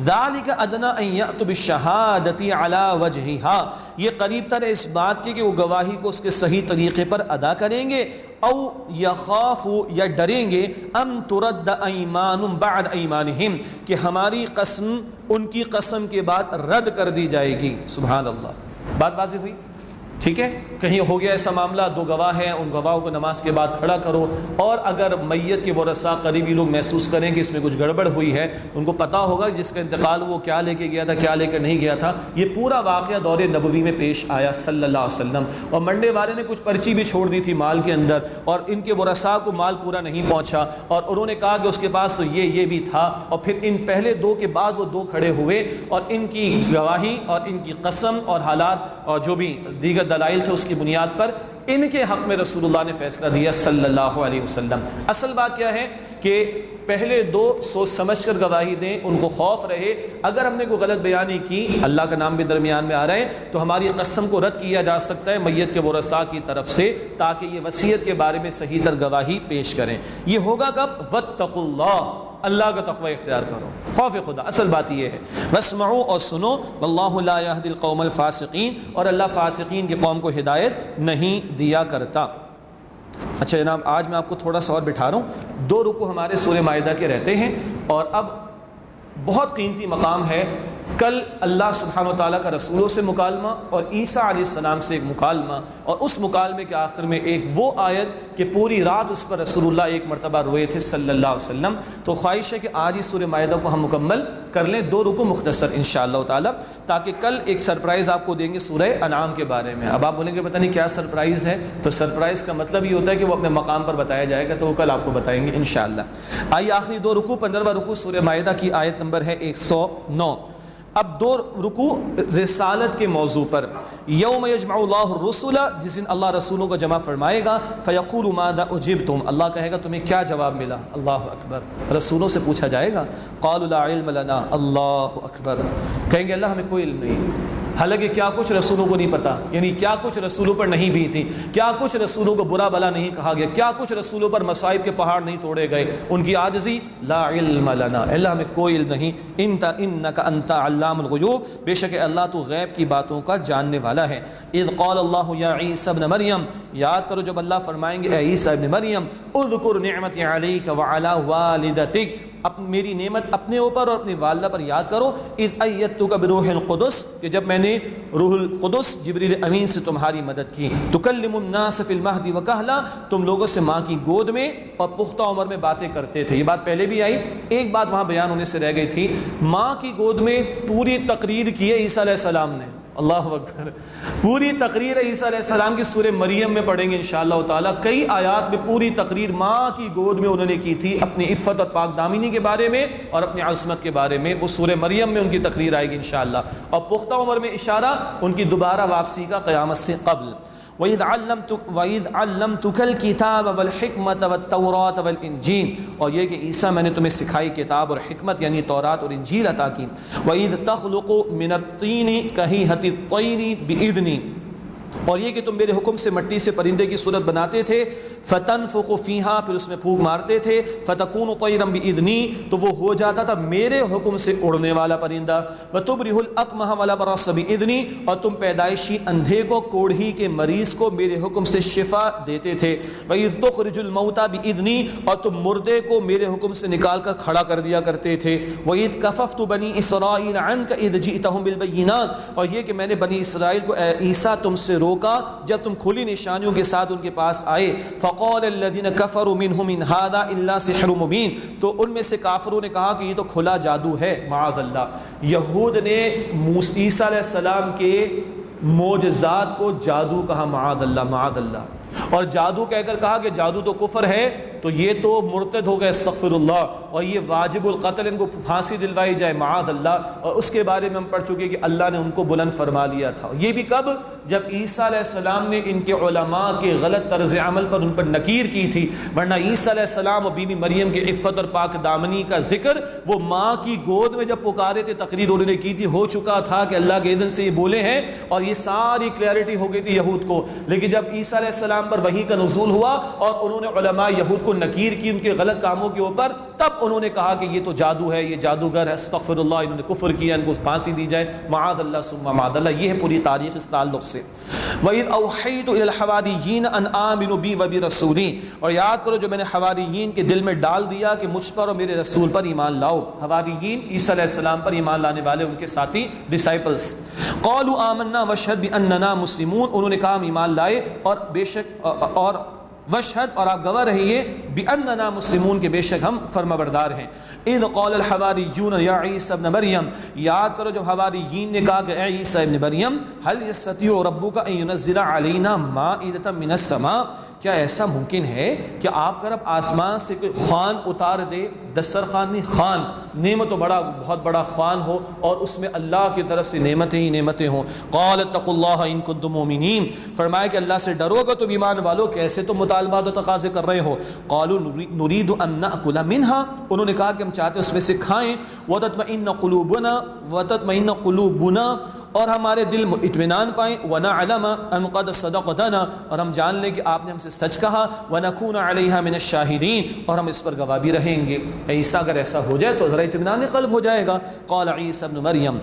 ذالک ادنی ان یأتوا بالشہادۃ علی وجہہا، یہ قریب تر اس بات کے کہ وہ گواہی کو اس کے صحیح طریقے پر ادا کریں گے. او یخافوا، یا ڈریں گے، ان ترد ایمان بعد ایمانہم، کہ ہماری قسم ان کی قسم کے بعد رد کر دی جائے گی. سبحان اللہ. بات واضح ہوئی؟ ٹھیک ہے. کہیں ہو گیا ایسا معاملہ، دو گواہ ہیں، ان گواہوں کو نماز کے بعد کھڑا کرو، اور اگر میت کے ورثاء قریبی لوگ محسوس کریں کہ اس میں کچھ گڑبڑ ہوئی ہے، ان کو پتہ ہوگا جس کا انتقال وہ کیا لے کے گیا تھا، کیا لے کر نہیں گیا تھا. یہ پورا واقعہ دور نبوی میں پیش آیا صلی اللہ علیہ وسلم. اور منڈے والے نے کچھ پرچی بھی چھوڑ دی تھی مال کے اندر، اور ان کے ورثاء کو مال پورا نہیں پہنچا، اور انہوں نے کہا کہ اس کے پاس تو یہ بھی تھا. اور پھر ان پہلے دو کے بعد وہ دو کھڑے ہوئے، اور ان کی گواہی اور ان کی قسم اور حالات اور جو بھی دیگر دلائل تھے اس کی بنیاد پر ان کے حق میں رسول اللہ نے فیصلہ دیا صلی اللہ علیہ وسلم. اصل بات کیا ہے کہ پہلے دو سوچ سمجھ کر گواہی دیں، ان کو خوف رہے اگر ہم نے کوئی غلط بیانی کی، اللہ کا نام بھی درمیان میں آ رہا ہے، تو ہماری قسم کو رد کیا جا سکتا ہے میت کے ورثاء کی طرف سے، تاکہ یہ وصیت کے بارے میں صحیح تر گواہی پیش کریں. یہ ہوگا کب؟ واتقوا اللہ، اللہ کا تقوی اختیار کرو، خوف خدا. اصل بات یہ ہے. واسمعوا، اور سنو. واللہ لا یہدی القوم الفاسقین، اور اللہ فاسقین کی قوم کو ہدایت نہیں دیا کرتا. اچھا جناب، آج میں آپ کو تھوڑا سا اور بٹھا رہا ہوں. 2 رکوع ہمارے سورہ مائدہ کے رہتے ہیں، اور اب بہت قیمتی مقام ہے. کل اللہ سبحانہ وتعالیٰ کا رسولوں سے مکالمہ، اور عیسیٰ علیہ السلام سے ایک مکالمہ، اور اس مکالمے کے آخر میں ایک وہ آیت کہ پوری رات اس پر رسول اللہ ایک مرتبہ روئے تھے صلی اللہ علیہ وسلم. تو خواہش ہے کہ آج ہی سورہ مائدہ کو ہم مکمل کر لیں، 2 رکوع مختصر انشاءاللہ تعالیٰ، تاکہ کل ایک سرپرائز آپ کو دیں گے سورہ انعام کے بارے میں. اب آپ بولیں گے پتہ نہیں کیا سرپرائز ہے، تو سرپرائز کا مطلب یہ ہوتا ہے کہ وہ اپنے مقام پر بتایا جائے گا، تو وہ کل آپ کو بتائیں گے انشاءاللہ. آئیے آخری 2 رکوع، 15واں رکوع سورہ مائدہ کی آیت نمبر ہے 109. اب 2 رکوع رسالت کے موضوع پر. یوم یجمع اللہ الرسل، جس دن اللہ رسولوں کو جمع فرمائے گا. فیقول ماذا اجبتم، اللہ کہے گا تمہیں کیا جواب ملا. اللہ اکبر، رسولوں سے پوچھا جائے گا. قالوا لا علم لنا، اللہ اکبر، کہیں گے اللہ ہمیں کوئی علم نہیں. حالانکہ کیا کچھ رسولوں کو نہیں پتا، یعنی کیا کچھ رسولوں پر نہیں بھی تھی، کیا کچھ رسولوں کو برا بلا نہیں کہا گیا، کیا کچھ رسولوں پر مصائب کے پہاڑ نہیں توڑے گئے. ان کی عاجزی، لا علم لنا، اللہ ہمیں کوئی علم نہیں. انک انت علام الغیوب، بے شک اللہ تو غیب کی باتوں کا جاننے والا ہے. اذ قال اللہ یا عیسی ابن مریم، یاد کرو جب اللہ فرمائیں گے اے عیسی ابن مریم، اذکر نعمتی علیک وعلی والدتک، میری نعمت اپنے اوپر اور اپنی والدہ پر یاد کرو. اذ ایدتک بروح القدس، کہ جب میں نے روح القدس جبریل امین سے تمہاری مدد کی. تکلم الناس فی المہد وکہلا، تم لوگوں سے ماں کی گود میں اور پختہ عمر میں باتیں کرتے تھے. یہ بات پہلے بھی آئی، ایک بات وہاں بیان ہونے سے رہ گئی تھی. ماں کی گود میں پوری تقریر کی ہے عیسیٰ علیہ السلام نے. اللہ اکبر، پوری تقریر عیسیٰ علیہ السلام کی سورہ مریم میں پڑھیں گے انشاءاللہ تعالیٰ. کئی آیات میں پوری تقریر ماں کی گود میں انہوں نے کی تھی، اپنی عفت اور پاک دامنی کے بارے میں اور اپنی عظمت کے بارے میں. وہ سورہ مریم میں ان کی تقریر آئے گی انشاءاللہ. اور پختہ عمر میں اشارہ ان کی دوبارہ واپسی کا قیامت سے قبل. وَإِذْ عَلَّمْتُكَ الْكِتَابَ وَالْحِكْمَةَ وَالتَّوْرَاةَ وَالْإِنْجِيلَ، اور یہ کہ عیسیٰ میں نے تمہیں سکھائی کتاب اور حکمت یعنی تورات اور انجیل عطا کی. وَإِذْ تَخْلُقُ مِنَ الطِّينِ كَهِيئَةِ الطَّيْرِ بِإِذْنِي، اور یہ کہ تم میرے حکم سے مٹی سے پرندے کی صورت بناتے تھے، فتنفخ فیہا، پھر اس میں پھونک مارتے تھے، فتکون طیرا باذنی، تو وہ ہو جاتا تھا میرے حکم سے اڑنے والا پرندہ، وتبرئ الاکمہ والابرص باذنی، اور تم پیدائشی اندھے کو، کوڑھی کے مریض کو میرے حکم سے شفا دیتے تھے، واذ تخرج الموتى باذنی، اور تم مردے کو میرے حکم سے نکال کر کھڑا کر دیا کرتے تھے، واذ کففت بنی اسرائیل عنک اذ جئتهم بالبینات، اور یہ کہ میں نے بنی اسرائیل کو اے عیسیٰ تم سے روکا جب تم کھلی نشانیوں کے ساتھ ان کے پاس آئے، فقال الذين كفروا منهم ان هذا الا سحر مبین، تو ان میں سے کافروں نے کہا کہ یہ تو کھلا جادو ہے، معاذ اللہ۔ یہود نے عیسیٰ علیہ السلام کے معجزات کو جادو کہا، معاذ اللہ معاذ اللہ، اور جادو کہہ کر کہا کہ جادو تو کفر ہے، تو یہ تو مرتد ہو گئے، استغفر اللہ، اور یہ واجب القتل، ان کو پھانسی دلوائی جائے، معاذ اللہ۔ اور اس کے بارے میں ہم پڑھ چکے کہ اللہ نے ان کو بلند فرما لیا تھا، یہ بھی کب؟ جب عیسیٰ علیہ السلام نے ان کے علماء کے غلط طرز عمل پر ان پر نکیر کی تھی، ورنہ عیسیٰ علیہ السلام اور بی بی مریم کے عفت اور پاک دامنی کا ذکر وہ ماں کی گود میں جب پکارے تھے، تقریر انہوں نے کی تھی، ہو چکا تھا کہ اللہ کے اذن سے یہ بولے ہیں، اور یہ ساری کلیئرٹی ہو گئی تھی یہود کو۔ لیکن جب عیسیٰ علیہ السلام پر وحی کا نزول ہوا اور انہوں نے علماء یہود کو نکیر کی ان کے غلط کاموں کے اوپر، تب انہوں نے کہا کہ یہ تو جادو ہے، یہ جادوگر ہے، استغفر اللہ، انہوں نے کفر کیا، ان کو پھانسی دی جائے، معاذ اللہ ثم معاذ اللہ۔ یہ ہے پوری تاریخ اس تعلق سے۔ وَإِذْ أَوْحَيْتُ إِلَى الْحَوَارِيِّينَ أَنْ آمِنُوا بِي وَبِرَسُولِي، اور یاد کرو جو میں نے حواریین کے دل میں ڈال دیا کہ مجھ پر اور میرے رسول پر ایمان لاؤ۔ حواریین عیسیٰ علیہ السلام پر ایمان لانے والے، ان کے ساتھی ڈسائپلس۔ قَالُوا آمَنَّا وَاشْهَدْ بِأَنَّنَا مُسْلِمُونَ، انہوں نے کہا ہم ایمان لائے اور بے شک اور وشہد، اور آپ گواہ رہیے، بِأَنَّنَا مُسْلِمُونَ کے بے شک ہم فرمانبردار ہیں۔ اِذْ قَالَ الْحَوَارِيُّونَ يَا عِيسَى ابْنَ مَرْيَمَ، یاد کرو جب حواریین نے کہا کہ اے عیسیٰ ابن مریم، هل يستطيع ربك ان ينزل علينا مائدة من السماء، کیا ایسا ممکن ہے کہ آپ کا رب آسمان سے کوئی خوان اتار دے؟ دسترخوان نہیں، خوان، نعمت و بڑا بہت بڑا خوان ہو اور اس میں اللہ کی طرف سے نعمتیں ہی نعمتیں ہوں۔ قال اتقوا اللہ ان کنتم مؤمنین، فرمایا کہ اللہ سے ڈرو گا تو ایمان والو، کیسے تم مطالبات و تقاضے کر رہے ہو؟ قالوا نريد ان ناكل منها، انہوں نے کہا کہ ہم چاہتے اس میں سے کھائیں، وتطمئن قلوبنا، اور ہمارے دل اطمینان پائیں، وَنَعْلَمَ أَنْ قَدْ صَدَقْتَنَا، اور ہم جان لیں کہ آپ نے ہم سے سچ کہا، وَنَكُونَ عَلَيْهَا مِنَ الشَّاهِدِينَ، اور ہم اس پر گواہ بھی رہیں گے۔ عیسیٰ اگر ایسا ہو جائے تو ذرا اطمینان قلب ہو جائے گا۔ قال عیسیٰ ابن مریم،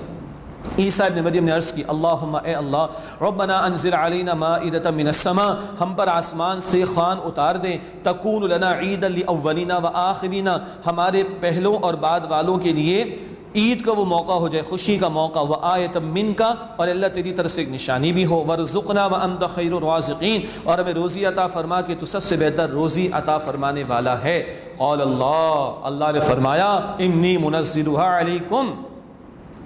عیسیٰ ابن مریم نے عرض کی، اللہم اے اللہ، ربنا انزل علینا مائدۃ من السماء، ہم پر آسمان سے خوان اتار دیں، تکون لنا عیدا لاولینا وآخرینا، ہمارے پہلوں اور بعد والوں کے لیے عید کا وہ موقع ہو جائے، خوشی کا موقع، وآیۃ منک، اور اللہ تیری طرف سے ایک نشانی بھی ہو، وارزقنا وانت خیر الرازقین، اور ہمیں روزی عطا فرما کہ تو سب سے بہتر روزی عطا فرمانے والا ہے۔ قال اللہ نے فرمایا، انی منزلها علیکم،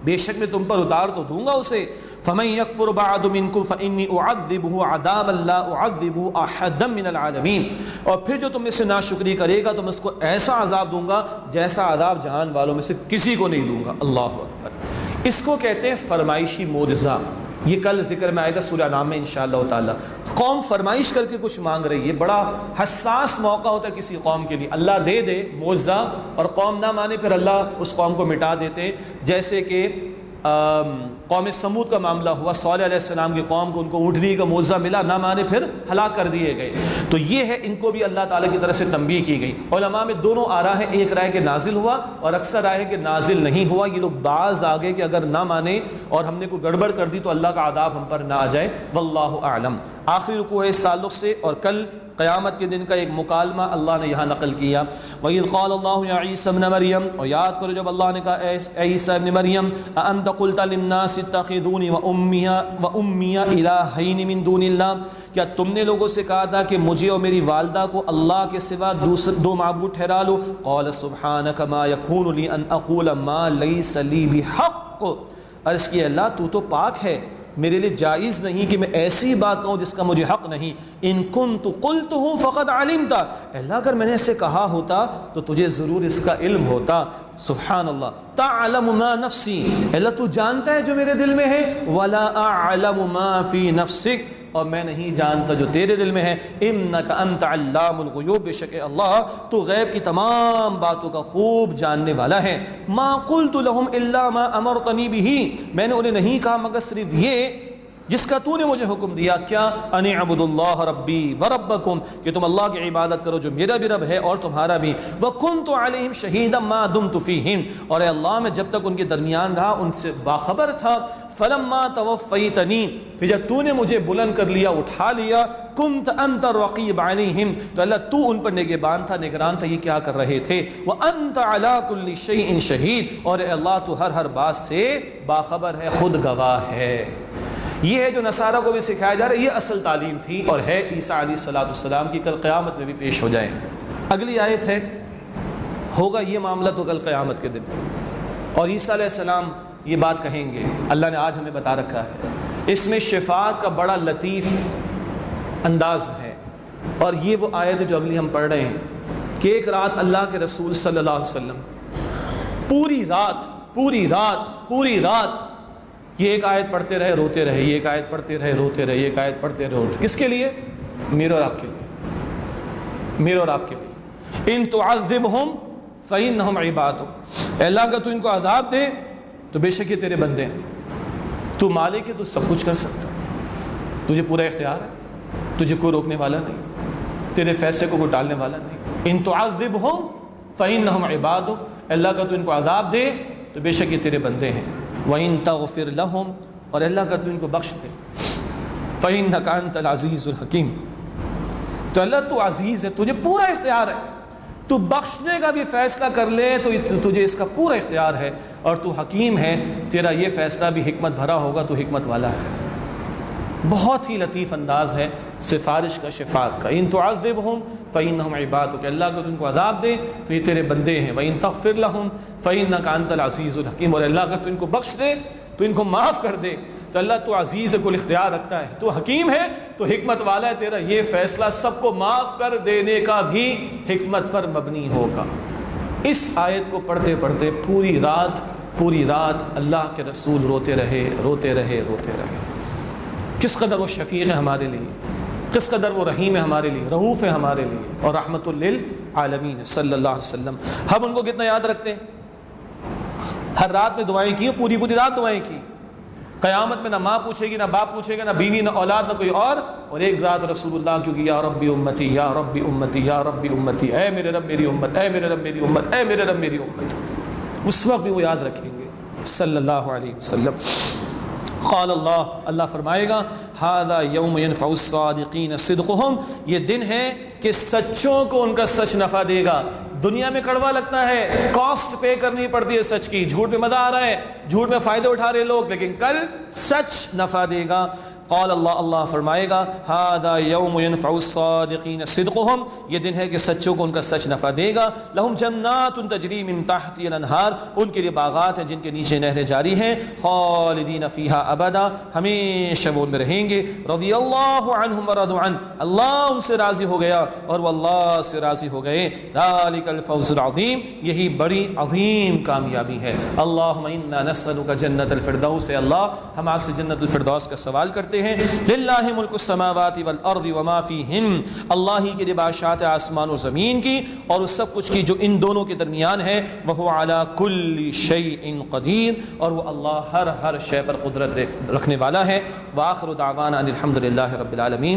بے شک میں تم پر اتار تو دوں گا اسے، فمن یکفر بعد منکم فانی اعذبہ عذابا لا اعذبہ احدا من العالمین، اور پھر جو تم میں سے ناشکری کرے گا تو میں اس کو ایسا عذاب دوں گا جیسا عذاب جہان والوں میں سے کسی کو نہیں دوں گا۔ اللہ اکبر۔ اس کو کہتے ہیں فرمائشی معجزہ، یہ کل ذکر میں آئے گا سورہ انعام میں انشاءاللہ تعالی۔ قوم فرمائش کر کے کچھ مانگ رہی ہے، بڑا حساس موقع ہوتا ہے کسی قوم کے لیے، اللہ دے دے معجزہ اور قوم نہ مانے، پھر اللہ اس قوم کو مٹا دیتے ہیں، جیسے کہ قوم سمود کا معاملہ ہوا، صالح علیہ السلام کی قوم کو ان کو اونٹنی کا معجزہ ملا، نہ مانے پھر ہلاک کر دیے گئے۔ تو یہ ہے، ان کو بھی اللہ تعالیٰ کی طرف سے تنبیہ کی گئی۔ علماء میں دونوں آراء ہیں، ایک رائے کہ نازل ہوا اور اکثر رائے کہ نازل نہیں ہوا۔ یہ لوگ بعض آگے کہ اگر نہ مانے اور ہم نے کوئی گڑبڑ کر دی تو اللہ کا عذاب ہم پر نہ آ جائے، واللہ اعلم۔ آخری رکوع ہے اس تعلق سے، اور کل قیامت کے دن کا ایک مکالمہ اللہ نے یہاں نقل کیا۔ وَإِذْ قَالَ اللَّهُ يَا عِيسَى ابْنَ مَرْيَمَ، اور یاد کرو جب اللہ نے کہا اے عیسیٰ ابن مریم، أَأَنْتَ قُلْتَ لِلنَّاسِ اتَّخِذُونِي وَأُمِّيَ إِلَٰهَيْنِ مِن دُونِ اللَّهِ، کیا تم نے لوگوں سے کہا تھا کہ مجھے اور میری والدہ کو اللہ کے سوا دو معبود ٹھہرا لو؟ قَالَ سُبْحَانَكَ مَا يَكُونُ لِي أَنْ أَقُولَ مَا لَيْسَ لِي بِحَقٍّ، عرض کی اللہ تو تو پاک ہے، میرے لیے جائز نہیں کہ میں ایسی بات کہوں جس کا مجھے حق نہیں۔ ان کنت قلتہ فقد علمت، اللہ اگر میں نے ایسے کہا ہوتا تو تجھے ضرور اس کا علم ہوتا۔ سبحان اللہ۔ تعلم ما نفسی، اللہ تو جانتا ہے جو میرے دل میں ہے، ولا اعلم ما فی نفسک، اور میں نہیں جانتا جو تیرے دل میں ہے۔ انک انت علام الغیوب، بے شک اللہ تو غیب کی تمام باتوں کا خوب جاننے والا ہے۔ ما قلت لهم الا ما امرتنی به، میں نے انہیں نہیں کہا مگر صرف یہ جس کا تو نے مجھے حکم دیا، کیا؟ ان اعبدوا اللہ ربی وربکم، کہ تم اللہ کی عبادت کرو جو میرا بھی رب ہے اور تمہارا بھی، وکنت علیہم شہیدا ما دمت فیہم، اور اے اللہ میں جب تک ان کے درمیان رہا ان سے باخبر تھا، فلما توفیتنی، پھر جب تو نے مجھے بلند کر لیا، اٹھا لیا، کنت انت الرقیب علیہم، تو اللہ تو ان پر نگہبان تھا، نگران تھا یہ کیا کر رہے تھے، وانت علی کل شیء شہید، اور اے اللہ تو ہر بات سے باخبر ہے، خود گواہ ہے۔ یہ ہے جو نصارہ کو بھی سکھایا جا رہا ہے، یہ اصل تعلیم تھی اور ہے عیسیٰ علیہ السلام کی، کل قیامت میں بھی پیش ہو جائیں۔ اگلی آیت ہے، ہوگا یہ معاملہ تو کل قیامت کے دن، اور عیسیٰ علیہ السلام یہ بات کہیں گے، اللہ نے آج ہمیں بتا رکھا ہے۔ اس میں شفاعت کا بڑا لطیف انداز ہے، اور یہ وہ آیت ہے جو اگلی ہم پڑھ رہے ہیں کہ ایک رات اللہ کے رسول صلی اللہ علیہ وسلم پوری رات یہ ایک آیت پڑھتے رہے، روتے رہے، یہ ایک آیت پڑھتے رہے، روتے رہے، یہ ایک آیت پڑھتے رہے، روتے۔ کس کے لیے؟ میرے اور آپ کے لیے، میرے اور آپ کے لیے۔ ان تعذبہم فإنہم عبادک، اے اللہ کا تو ان کو عذاب دے تو بے شک یہ تیرے بندے ہیں، تو مالک ہے، تو سب کچھ کر سکتا ہے، تجھے پورا اختیار ہے، تجھے کوئی روکنے والا نہیں، تیرے فیصلے کو کوئی ٹالنے والا نہیں۔ ان تعذبہم فإنہم عبادک، اللہ کا تو ان کو عذاب دے تو بے شک یہ تیرے بندے ہیں، وَإِن تَغْفِرْ لَهُمْ، اور اللہ کا تو ان کو بخش دے، فَإِنَّكَ أَنْتَ الْعَزِيزُ الْحَكِيمُ، تو اللہ تو عزیز ہے، تجھے پورا اختیار ہے، تو بخشنے کا بھی فیصلہ کر لے تو تجھے اس کا پورا اختیار ہے، اور تو حکیم ہے، تیرا یہ فیصلہ بھی حکمت بھرا ہوگا، تو حکمت والا ہے۔ بہت ہی لطیف انداز ہے سفارش کا، شفاعت کا۔ ان تعذبہم فإنہم عبادک، اللہ کو تو ان کو عذاب دے تو یہ تیرے بندے ہیں، وإن تغفر لہم فإنک انت العزیز الحکیم، اور اللہ کا تو ان کو بخش دے، تو ان کو معاف کر دے، تو اللہ تو عزیز ہے، کل اختیار رکھتا ہے، تو حکیم ہے، تو حکمت والا ہے، تیرا یہ فیصلہ سب کو معاف کر دینے کا بھی حکمت پر مبنی ہوگا۔ اس آیت کو پڑھتے پڑھتے پوری رات اللہ کے رسول روتے رہے۔ کس قدر وہ شفیع ہے ہمارے لیے، کس قدر وہ رحیم ہے ہمارے لیے، رؤوف ہے ہمارے لیے، اور رحمت للعالمین صلی اللہ علیہ وسلم۔ ہم ان کو کتنا یاد رکھتے ہیں؟ ہر رات میں دعائیں کی، پوری رات دعائیں کی۔ قیامت میں نہ ماں پوچھے گی، نہ باپ پوچھے گا، نہ بیوی، نہ اولاد، نہ کوئی اور ایک ذات رسول اللہ، کیونکہ یا ربی امتی، یا ربی امتی، یا ربی امتی، اے میرے رب میری امت، اے میرے رب میری امت، اے میرے رب میری امت، اس وقت بھی وہ یاد رکھیں گے صلی اللہ علیہ وسلم۔ قال اللہ فرمائے گا، ھذا یوم ینفع الصادقین صدقہم، یہ دن ہے کہ سچوں کو ان کا سچ نفع دے گا۔ دنیا میں کڑوا لگتا ہے، کاسٹ پے کرنی پڑتی ہے سچ کی، جھوٹ میں مزہ آ رہا ہے، جھوٹ میں فائدے اٹھا رہے لوگ، لیکن کل سچ نفع دے گا۔ قال اللہ فرمائے گا، ھذا یوم ینفع الصادقین صدقہم، یہ دن ہے کہ سچوں کو ان کا سچ نفع دے گا۔ لہم جنات تجری من تحتہا الانہار، ان کے لیے باغات ہیں جن کے نیچے نہریں جاری ہیں، خالدین فیہا ابدا، ہمیشہ وہ ان میں رہیں گے۔ رضی اللہ عنہم ورضوا عنہ، اللہ ان سے راضی ہو گیا اور وہ اللہ سے راضی ہو گئے۔ ذالک الفوز العظیم، یہی بڑی عظیم کامیابی ہے۔ اللہم انا نسألک جنت الفردوس، اللہ ہم آپ سے جنت الفردوس کا سوال کرتے ہیں۔ للہ ملک السماوات والارض وما فیہن، اللہ ہی کے لیے بادشاہت آسمان و زمین کی اور اس سب کچھ کی جو ان دونوں کے درمیان ہے، وہو علی کل شیء قدیر، اور وہ اللہ ہر شے پر قدرت رکھنے والا ہے۔ وآخر دعوانا ان الحمد للہ رب العالمین۔